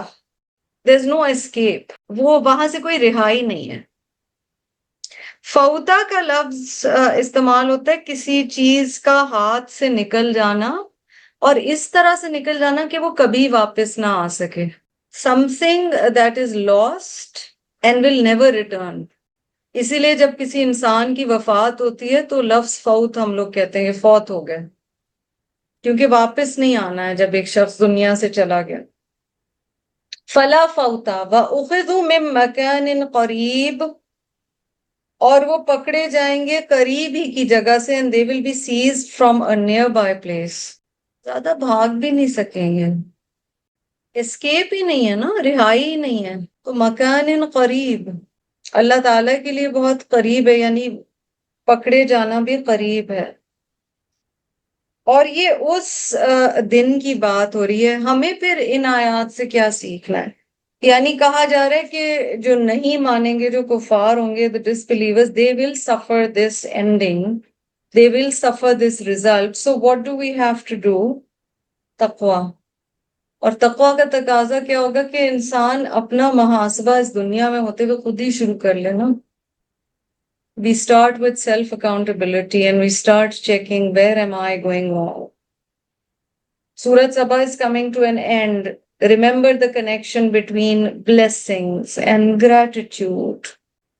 S2: There's no escape. وہ وہاں سے کوئی رہائی نہیں ہے. فوتا کا لفظ استعمال ہوتا ہے کسی چیز کا ہاتھ سے نکل جانا اور اس طرح سے نکل جانا کہ وہ کبھی واپس نہ آ سکے. Something that is lost and will never return. اسی لیے جب کسی انسان کی وفات ہوتی ہے تو لفظ فوت ہم لوگ کہتے ہیں کہ فوت ہو گئے، کیونکہ واپس نہیں آنا ہے جب ایک شخص دنیا سے چلا گیا. فلا فوتا وَأُخِذُوا مِن مَكَانٍ قریب، اور وہ پکڑے جائیں گے قریب ہی کی جگہ سے. and they will be seized from a nearby place. زیادہ بھاگ بھی نہیں سکیں گے، اسکیپ ہی نہیں ہے نا، رہائی ہی نہیں ہے. تو مکان قریب اللہ تعالیٰ کے لیے بہت قریب ہے، یعنی پکڑے جانا بھی قریب ہے. اور یہ اس دن کی بات ہو رہی ہے. ہمیں پھر ان آیات سے کیا سیکھنا ہے؟ یعنی کہا جا رہا ہے کہ جو نہیں مانیں گے، جو کفار ہوں گے، the disbelievers, they will suffer this ending, they will suffer this result. So what do we have to do? تقوی. اور تقوی کا تقاضا کیا ہوگا کہ انسان اپنا محاسبہ اس دنیا میں ہوتے ہوئے خود ہی شروع کر لے نا. We start with self accountability and we start checking where am I going wrong. Surah Sabah is coming to an end. Remember the connection between blessings and gratitude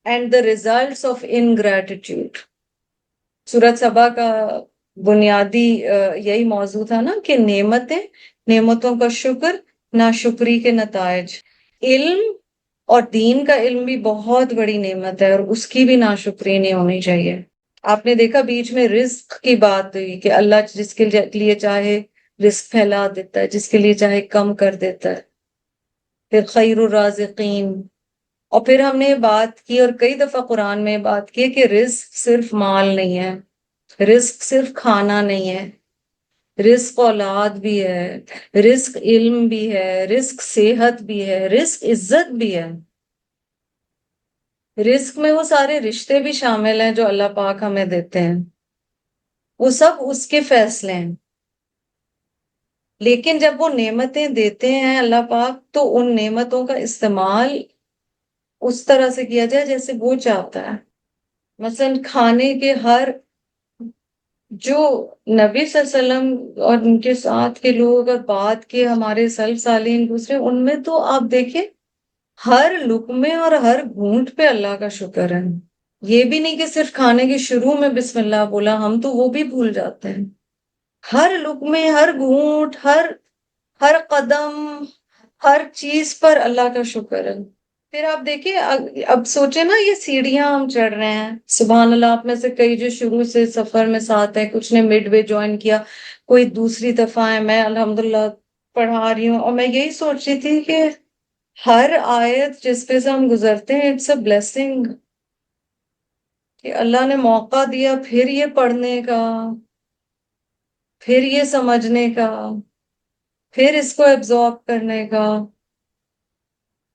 S2: and the results of ingratitude. Surah Sabah کا بنیادی یہی موضوع تھا نا کہ نعمتوں کا شکر، ناشکری کے نتائج. علم اور دین کا علم بھی بہت بڑی نعمت ہے اور اس کی بھی ناشکری نہیں ہونی چاہیے. آپ نے دیکھا بیچ میں رزق کی بات ہوئی کہ اللہ جس کے لیے چاہے رزق پھیلا دیتا ہے، جس کے لیے چاہے کم کر دیتا ہے. پھر خیر الرازقین. اور پھر ہم نے بات کی اور کئی دفعہ قرآن میں بات کی کہ رزق صرف مال نہیں ہے، رزق صرف کھانا نہیں ہے، رزق اولاد بھی ہے، رزق علم بھی ہے، رزق صحت بھی ہے، رزق عزت بھی ہے. رزق میں وہ سارے رشتے بھی شامل ہیں جو اللہ پاک ہمیں دیتے ہیں، وہ سب اس کے فیصلے ہیں. لیکن جب وہ نعمتیں دیتے ہیں اللہ پاک تو ان نعمتوں کا استعمال اس طرح سے کیا جائے جیسے وہ چاہتا ہے. مثلا کھانے کے جو نبی صلی اللہ علیہ وسلم اور ان کے ساتھ کے لوگ اور بعد کے ہمارے سلف صالحین دوسرے، ان میں تو آپ دیکھیں ہر لقمے اور ہر گھونٹ پہ اللہ کا شکر ہے. یہ بھی نہیں کہ صرف کھانے کے شروع میں بسم اللہ بولا، ہم تو وہ بھی بھول جاتے ہیں. ہر لقمے، ہر گھونٹ، ہر قدم، ہر چیز پر اللہ کا شکر ہے. پھر آپ دیکھیں، اب سوچیں نا، یہ سیڑھیاں ہم چڑھ رہے ہیں، سبحان اللہ. آپ میں سے کئی جو شروع سے سفر میں ساتھ ہیں، کچھ نے مڈ وے جوائن کیا، کوئی دوسری دفعہ ہے. میں الحمدللہ پڑھا رہی ہوں اور میں یہی سوچ رہی تھی کہ ہر آیت جس پہ سے ہم گزرتے ہیں اٹس اے بلیسنگ، کہ اللہ نے موقع دیا پھر یہ پڑھنے کا، پھر یہ سمجھنے کا، پھر اس کو ایبزارب کرنے کا.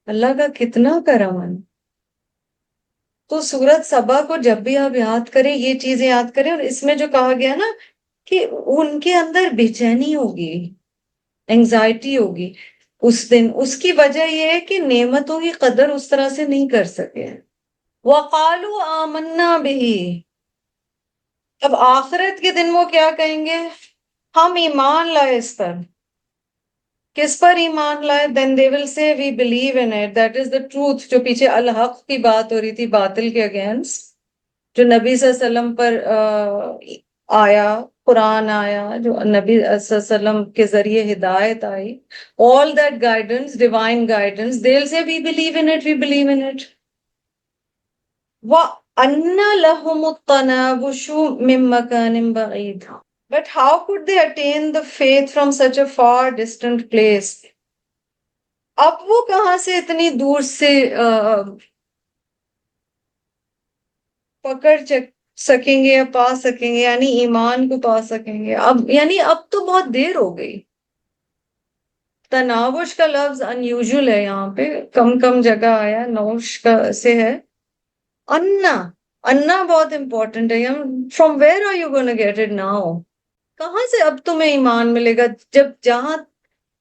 S2: اللہ کا کتنا کرم ہے. تو سورۃ سبا کو جب بھی آپ یاد کریں، یہ چیزیں یاد کریں. اور اس میں جو کہا گیا نا کہ ان کے اندر بے چینی ہوگی، انگزائٹی ہوگی اس دن. اس کی وجہ یہ ہے کہ نعمتوں کی قدر اس طرح سے نہیں کر سکے. وَقَالُوا آمَنَّا بِهِ. اب آخرت کے دن وہ کیا کہیں گے؟ ہم ایمان لائے اس پر. کس پر ایمان لائے؟ then they will say we believe in it, that is the truth. جو پیچھے الحق کی بات ہو رہی تھی، باطل کے اگینسٹ، جو نبی صلی اللہ علیہ وسلم پر آیا، قرآن آیا، جو نبی صلی اللہ علیہ وسلم کے ذریعے ہدایت آئی، all that guidance, divine guidance, they'll say we believe in it, we believe in it. وَأَنَّ لَهُمُ التَّنَاوُشُ مِن مَّكَانٍ بَعِيدٍ. But how could they attain the faith from such a far distant place? اب وہ کہاں سے اتنی دور سے پکڑ سکیں گے یا پا سکیں گے، یعنی ایمان کو پا سکیں گے؟ اب تو بہت دیر ہو گئی. تناوش کا لفظ unusual ہے، یہاں پہ کم جگہ آیا، نوش کا سے ہے. انا انا بہت امپورٹنٹ ہے. From where are you gonna get it now? کہاں سے اب تمہیں ایمان ملے گا؟ جہاں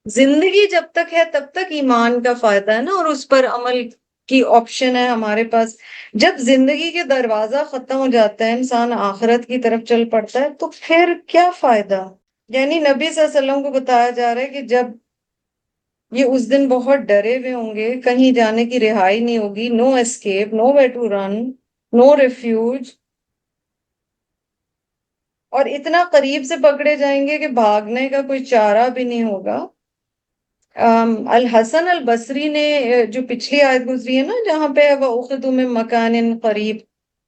S2: زندگی جب تک ہے تب تک ایمان کا فائدہ ہے نا، اور اس پر عمل کی آپشن ہے ہمارے پاس. جب زندگی کے دروازہ ختم ہو جاتا ہے، انسان آخرت کی طرف چل پڑتا ہے، تو پھر کیا فائدہ؟ یعنی نبی صلی اللہ علیہ وسلم کو بتایا جا رہا ہے کہ جب یہ اس دن بہت ڈرے ہوئے ہوں گے، کہیں جانے کی رہائی نہیں ہوگی، no escape, no way to run, no refuge, اور اتنا قریب سے پکڑے جائیں گے کہ بھاگنے کا کوئی چارہ بھی نہیں ہوگا. الحسن البصری نے جو پچھلی آیت گزری ہے نا جہاں پہ وَأُخِذُوا مِن مَكَانٍ قریب،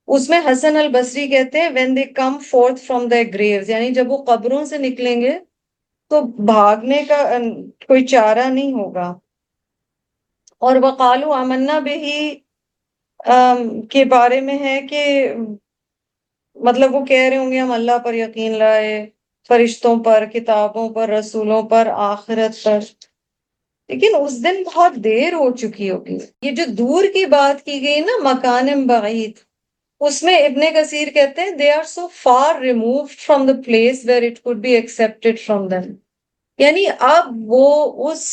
S2: اس میں حسن البصری کہتے ہیں when they come forth from their graves، یعنی جب وہ قبروں سے نکلیں گے تو بھاگنے کا کوئی چارہ نہیں ہوگا. اور وَقَالُوا آمَنَّا بِهِ کے بارے میں ہے کہ مطلب وہ کہہ رہے ہوں گے ہم اللہ پر یقین لائے، فرشتوں پر، کتابوں پر، رسولوں پر، آخرت پر. لیکن اس دن بہت دیر ہو چکی ہوگی. یہ جو دور کی بات کی گئی نا مکان بعید، اس میں ابن کثیر کہتے ہیں they are so far removed from the place where it could be accepted from them. یعنی اب وہ اس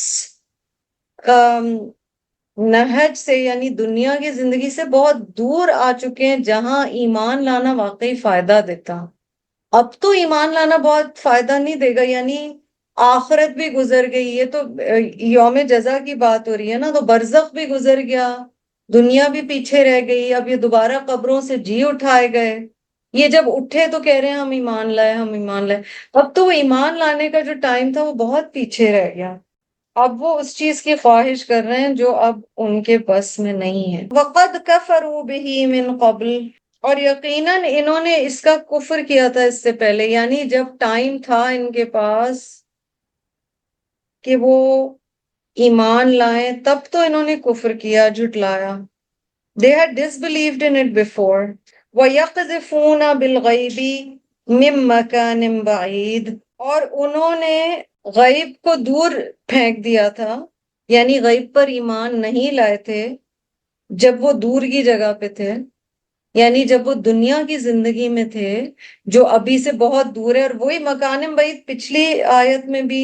S2: نہج سے، یعنی دنیا کی زندگی سے بہت دور آ چکے ہیں جہاں ایمان لانا واقعی فائدہ دیتا. اب تو ایمان لانا بہت فائدہ نہیں دے گا، یعنی آخرت بھی گزر گئی. یہ تو یوم جزا کی بات ہو رہی ہے نا، تو برزخ بھی گزر گیا، دنیا بھی پیچھے رہ گئی. اب یہ دوبارہ قبروں سے جی اٹھائے گئے. یہ جب اٹھے تو کہہ رہے ہیں ہم ایمان لائے، ہم ایمان لائے. اب تو وہ ایمان لانے کا جو ٹائم تھا وہ بہت پیچھے رہ گیا. اب وہ اس چیز کی خواہش کر رہے ہیں جو اب ان کے بس میں نہیں ہے. وَقَدْ كَفَرُوا بِهِ مِن قَبْلِ، اور یقیناً انہوں نے اس کا کفر کیا تھا اس سے پہلے. یعنی جب ٹائم تھا ان کے پاس کہ وہ ایمان لائیں تب تو انہوں نے کفر کیا، جھٹلایا. They had disbelieved in it before. وَيَقْذِفُونَ بِالْغَيْبِ مِن مَّكَانٍ بَعِيدٍ، اور انہوں نے غیب کو دور پھینک دیا تھا، یعنی غیب پر ایمان نہیں لائے تھے جب وہ دور کی جگہ پہ تھے، یعنی جب وہ دنیا کی زندگی میں تھے جو ابھی سے بہت دور ہے. اور وہی مکان بعید پچھلی آیت میں بھی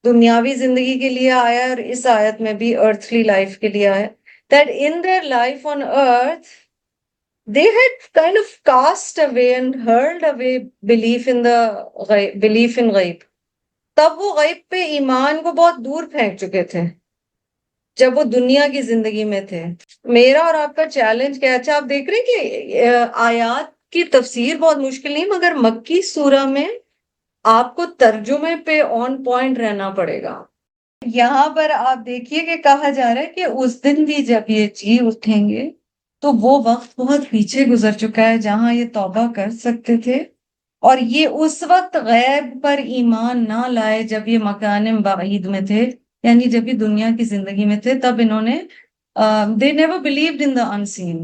S2: دنیاوی زندگی کے لیے آیا ہے اور اس آیت میں بھی ارتھلی لائف کے لیے آیا. That in their life on earth they had kind of cast away and hurled away belief in غیب. تب وہ غیب پہ ایمان کو بہت دور پھینک چکے تھے جب وہ دنیا کی زندگی میں تھے. میرا اور آپ کا چیلنج کیا؟ اچھا آپ دیکھ رہے ہیں کہ آیات کی تفسیر بہت مشکل نہیں، مگر مکی سورہ میں آپ کو ترجمے پہ آن پوائنٹ رہنا پڑے گا. یہاں پر آپ دیکھیے کہ کہا جا رہا ہے کہ اس دن بھی جب یہ جی اٹھیں گے تو وہ وقت بہت پیچھے گزر چکا ہے جہاں یہ توبہ کر سکتے تھے. اور یہ اس وقت غیب پر ایمان نہ لائے جب یہ مکان بعید میں تھے، یعنی جب یہ دنیا کی زندگی میں تھے. تب انہوں نے they never believed in the unseen.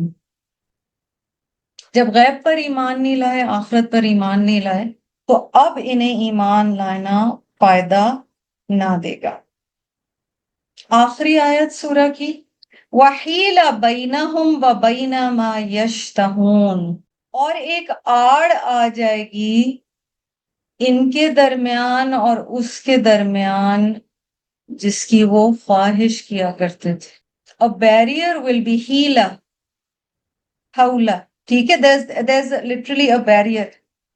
S2: جب غیب پر ایمان نہیں لائے، آخرت پر ایمان نہیں لائے، تو اب انہیں ایمان لانا فائدہ نہ دے گا. آخری آیت سورہ کی وَحِيلَ بَيْنَهُمْ وَبَيْنَ مَا يَشْتَهُونَ، اور ایک آڑ آ جائے گی ان کے درمیان اور اس کے درمیان جس کی وہ خواہش کیا کرتے تھے. A barrier will be ہیلا، حولا، ٹھیک ہے. there's literally a barrier.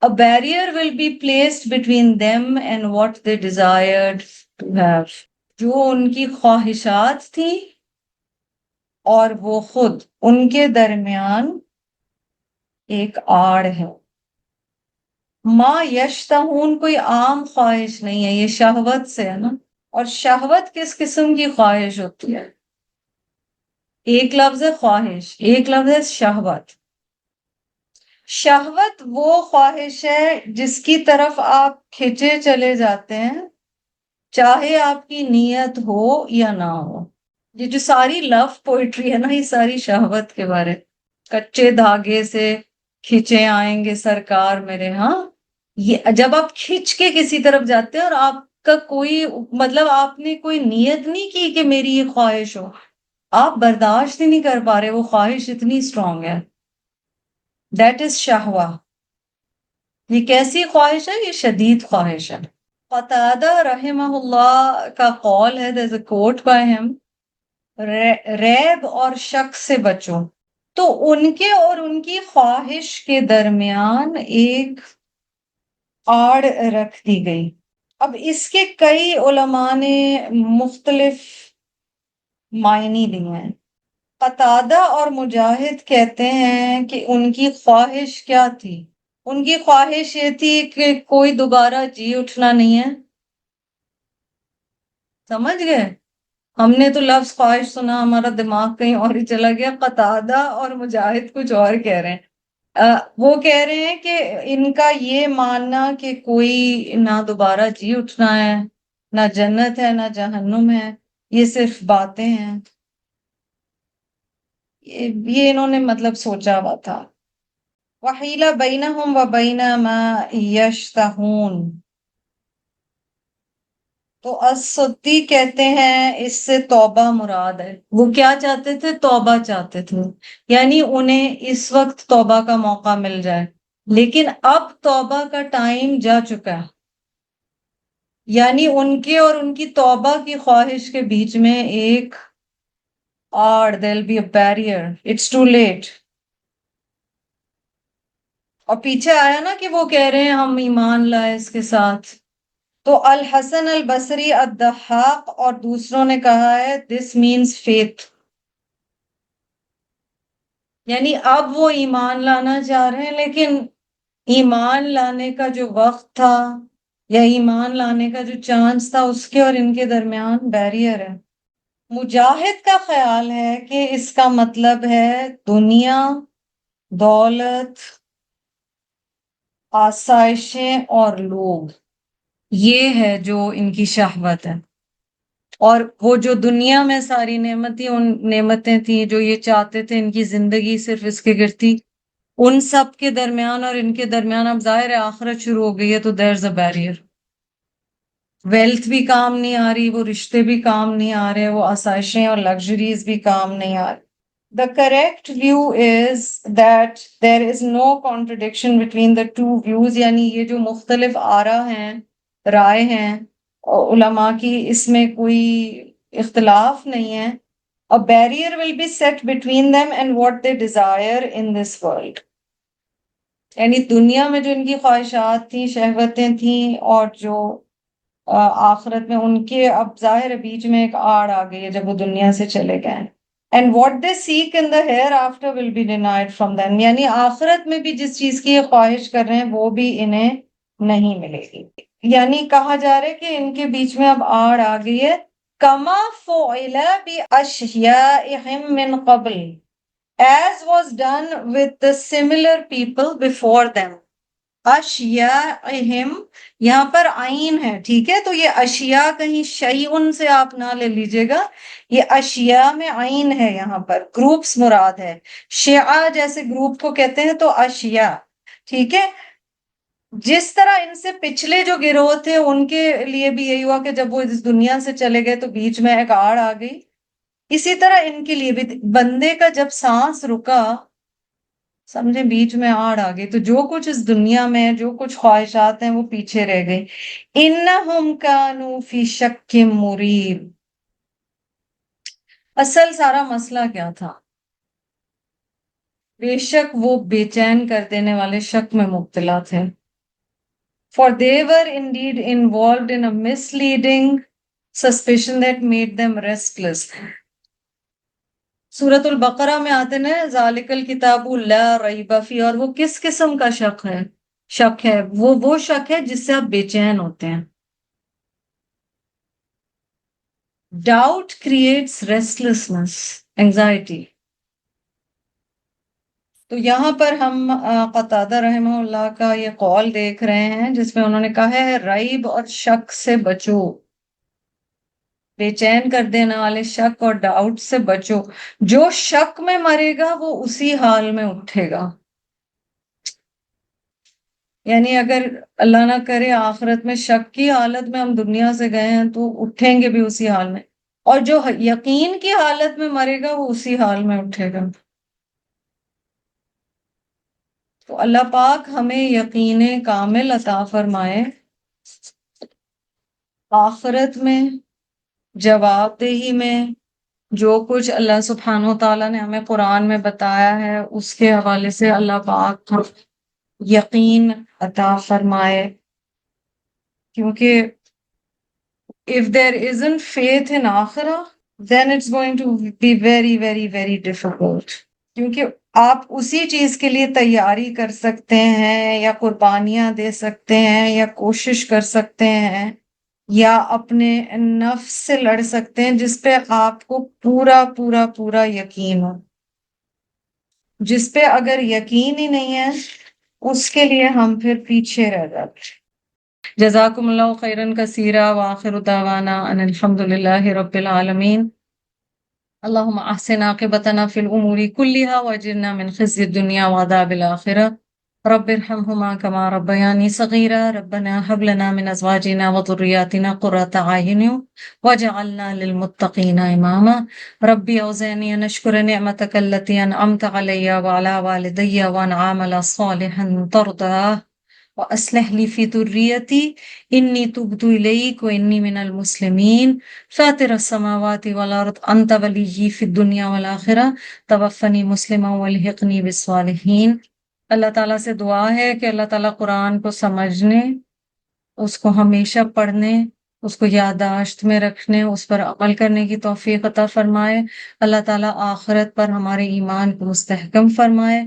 S2: A barrier will be placed between them and what they desired to have. جو ان کی خواہشات تھیں اور وہ خود، ان کے درمیان ایک آڑ ہے. ما یشتہون کوئی عام خواہش نہیں ہے، یہ شہوت سے ہے نا. اور شہوت کس قسم کی خواہش ہوتی ہے؟ ایک لفظ ہے خواہش، ایک لفظ ہے شہوت. شہوت وہ خواہش ہے جس کی طرف آپ کھچے چلے جاتے ہیں چاہے آپ کی نیت ہو یا نہ ہو. یہ جو ساری لو پوئٹری ہے نا، یہ ساری شہوت کے بارے. کچے دھاگے سے کھچے آئیں گے سرکار میرے ہاں. یہ جب آپ کھچ کے کسی طرف جاتے ہیں اور آپ کا کوئی مطلب آپ نے کوئی نیت نہیں کی کہ میری یہ خواہش ہو، آپ برداشت ہی نہیں کر پا رہے، وہ خواہش اتنی اسٹرانگ ہے. دیٹ از شہوہ. یہ کیسی خواہش ہے؟ یہ شدید خواہش ہے. قتادہ رحمہ اللہ کا قول ہے, there's a quote by him, ریب اور شک سے بچو. تو ان کے اور ان کی خواہش کے درمیان ایک آڑ رکھ دی گئی. اب اس کے کئی علماء نے مختلف معنی لیے ہیں. قتادہ اور مجاہد کہتے ہیں کہ ان کی خواہش کیا تھی؟ ان کی خواہش یہ تھی کہ کوئی دوبارہ جی اٹھنا نہیں ہے. سمجھ گئے؟ ہم نے تو لفظ خواہش سنا, ہمارا دماغ کہیں اور ہی چلا گیا. قتادہ اور مجاہد کچھ اور کہہ رہے ہیں. وہ کہہ رہے ہیں کہ ان کا یہ ماننا کہ کوئی نہ دوبارہ جی اٹھنا ہے, نہ جنت ہے نہ جہنم ہے, یہ صرف باتیں ہیں. یہ انہوں نے مطلب سوچا ہوا تھا. وَحِيلَ بَيْنَهُمْ وَبَيْنَ مَا يَشْتَهُونَ. تو السدی کہتے ہیں اس سے توبہ مراد ہے. وہ کیا چاہتے تھے؟ توبہ چاہتے تھے. یعنی انہیں اس وقت توبہ کا موقع مل جائے, لیکن اب توبہ کا ٹائم جا چکا ہے. یعنی ان کے اور ان کی توبہ کی خواہش کے بیچ میں ایک آڑ, there'll be a barrier, it's too late. اور پیچھے آیا نا کہ وہ کہہ رہے ہیں ہم ایمان لائے اس کے ساتھ. تو الحسن البصری, الضحاک اور دوسروں نے کہا ہے this means faith. یعنی اب وہ ایمان لانا چاہ رہے ہیں, لیکن ایمان لانے کا جو وقت تھا یا ایمان لانے کا جو چانس تھا, اس کے اور ان کے درمیان بیریئر ہے. مجاہد کا خیال ہے کہ اس کا مطلب ہے دنیا, دولت, آسائشیں اور لوگ. یہ ہے جو ان کی شہوت ہے. اور وہ جو دنیا میں ساری نعمتیں تھیں جو یہ چاہتے تھے, ان کی زندگی صرف اس کے گرد تھی, ان سب کے درمیان اور ان کے درمیان اب ظاہر ہے آخرت شروع ہو گئی ہے, تو there's a barrier. ویلتھ بھی کام نہیں آ رہی, وہ رشتے بھی کام نہیں آ رہے, وہ آسائشیں اور لگژریز بھی کام نہیں آ رہی. The correct view is that there is no contradiction between the two views. یعنی یہ جو مختلف آراء ہیں, رائے ہیں علماء کی, اس میں کوئی اختلاف نہیں ہے. A barrier will be set between them and what they desire in this world. یعنی دنیا میں جو ان کی خواہشات تھیں, شہوتیں تھیں, اور جو آخرت میں ان کے اب ظاہر بیچ میں ایک آڑ آ گئی ہے جب وہ دنیا سے چلے گئے. And what they seek in the hereafter will be denied from them. یعنی آخرت میں بھی جس چیز کی یہ خواہش کر رہے ہیں وہ بھی انہیں نہیں ملے گی. یعنی کہا جا رہا ہے کہ ان کے بیچ میں اب آڑ آ گئی ہے. کما فعل بأشیائهم من قبل, as was done with the similar people before them. اشیاءہم یہاں پر عین ہے, ٹھیک ہے, تو یہ اشیاء کہیں شیئن سے آپ نہ لے لیجئے گا, یہ اشیاء میں عین ہے, یہاں پر گروپس مراد ہے. شیعہ جیسے گروپ کو کہتے ہیں, تو اشیاء, ٹھیک ہے. جس طرح ان سے پچھلے جو گروہ تھے ان کے لیے بھی یہی ہوا کہ جب وہ اس دنیا سے چلے گئے تو بیچ میں ایک آڑ آ گئی, اسی طرح ان کے لیے بھی بندے کا جب سانس رکا, سمجھے, بیچ میں آڑ آ گئی, تو جو کچھ اس دنیا میں جو کچھ خواہشات ہیں وہ پیچھے رہ گئی. انہم کانوا فی شک مریب. اصل سارا مسئلہ کیا تھا؟ بے شک وہ بے چین کر دینے والے شک میں مبتلا تھے. For they were indeed involved in a misleading suspicion that made them restless. سورۃ البقرہ میں آتے نا ذالک الکتاب لا ریب فیہ, اور وہ کس قسم کا شک ہے؟ وہ شک ہے جس سے آپ بے چین ہوتے ہیں. Doubt creates restlessness, anxiety. تو یہاں پر ہم قتادہ رحمہ اللہ کا یہ قول دیکھ رہے ہیں جس میں انہوں نے کہا ہے ریب اور شک سے بچو, بے چین کر دینے والے شک اور ڈاؤٹ سے بچو. جو شک میں مرے گا وہ اسی حال میں اٹھے گا. یعنی اگر اللہ نہ کرے آخرت میں شک کی حالت میں ہم دنیا سے گئے ہیں تو اٹھیں گے بھی اسی حال میں, اور جو یقین کی حالت میں مرے گا وہ اسی حال میں اٹھے گا. تو اللہ پاک ہمیں یقین کامل عطا فرمائے آخرت میں، جواب دہی میں، جو کچھ اللہ سبحانہ و تعالیٰ نے ہمیں قرآن میں بتایا ہے اس کے حوالے سے اللہ پاک یقین عطا فرمائے، کیونکہ if there isn't faith in آخرہ then it's going to be very very very difficult، کیونکہ آپ اسی چیز کے لیے تیاری کر سکتے ہیں یا قربانیاں دے سکتے ہیں یا کوشش کر سکتے ہیں یا اپنے نفس سے لڑ سکتے ہیں جس پہ آپ کو پورا پورا پورا یقین ہو۔ جس پہ اگر یقین ہی نہیں ہے اس کے لیے ہم پھر پیچھے رہ جاتے ہیں۔ جزاکم اللہ خیرا کثیرا وآخر دعوانا ان الحمد للہ رب العالمین۔ اللہم احسن عاقبتنا فی الامور کلہا واجرنا من خزی الدنیا وعذاب الآخرہ، رب ارحمہما کما ربیانی صغیرا، ربنا هب لنا من ازواجنا وذریاتنا قرۃ اعین واجعلنا للمتقین اماما، ربی اوزعنی ان اشکر نعمتک التی انعمت علی وعلی والدی وان اعمل صالحا ترضاه وأصلح لي في ذريتي إني تبت إليك وإني من المسلمين فاطر السماوات والأرض أنت ولي في الدنيا والآخرة توفني مسلما والحقني بالصالحين۔ اللہ تعالیٰ سے دعا ہے کہ اللہ تعالیٰ قرآن کو سمجھنے، اس کو ہمیشہ پڑھنے، اس کو یادداشت میں رکھنے، اس پر عمل کرنے کی توفیق عطا فرمائے۔ اللہ تعالیٰ آخرت پر ہمارے ایمان کو مستحکم فرمائے۔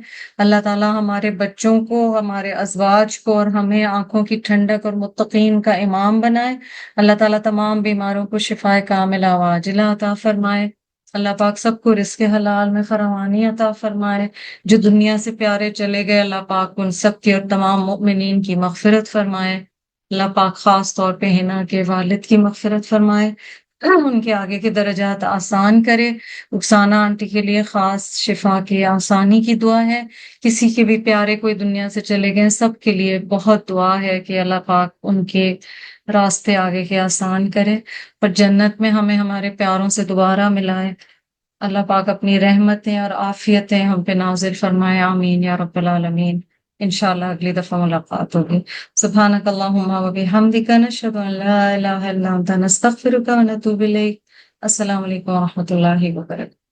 S2: اللہ تعالیٰ ہمارے بچوں کو، ہمارے ازواج کو اور ہمیں آنکھوں کی ٹھنڈک اور متقین کا امام بنائے۔ اللہ تعالیٰ تمام بیماروں کو شفائے کاملہ عاجلہ عطا فرمائے۔ اللہ پاک سب کو رزق حلال میں فراوانی عطا فرمائے۔ جو دنیا سے پیارے چلے گئے اللہ پاک ان سب کی اور تمام مؤمنین کی مغفرت فرمائے۔ اللہ پاک خاص طور پہ حنا کے والد کی مغفرت فرمائے، ان کے آگے کے درجات آسان کرے۔ رخسانہ آنٹی کے لیے خاص شفا کی آسانی کی دعا ہے۔ کسی کے بھی پیارے کوئی دنیا سے چلے گئے سب کے لیے بہت دعا ہے کہ اللہ پاک ان کے راستے آگے کے آسان کرے اور جنت میں ہمیں ہمارے پیاروں سے دوبارہ ملائے۔ اللہ پاک اپنی رحمتیں اور عافیتیں ہم پہ نازل فرمائے، آمین یا رب العالمین۔ انشاءاللہ اگلی دفعہ ملاقات ہوگی۔ سبحانک اللہم و بحمدک نشہد ان لا الہ الا انت نستغفرک و نتوب الیک۔ السلام علیکم و رحمۃ اللہ وبرکاتہ۔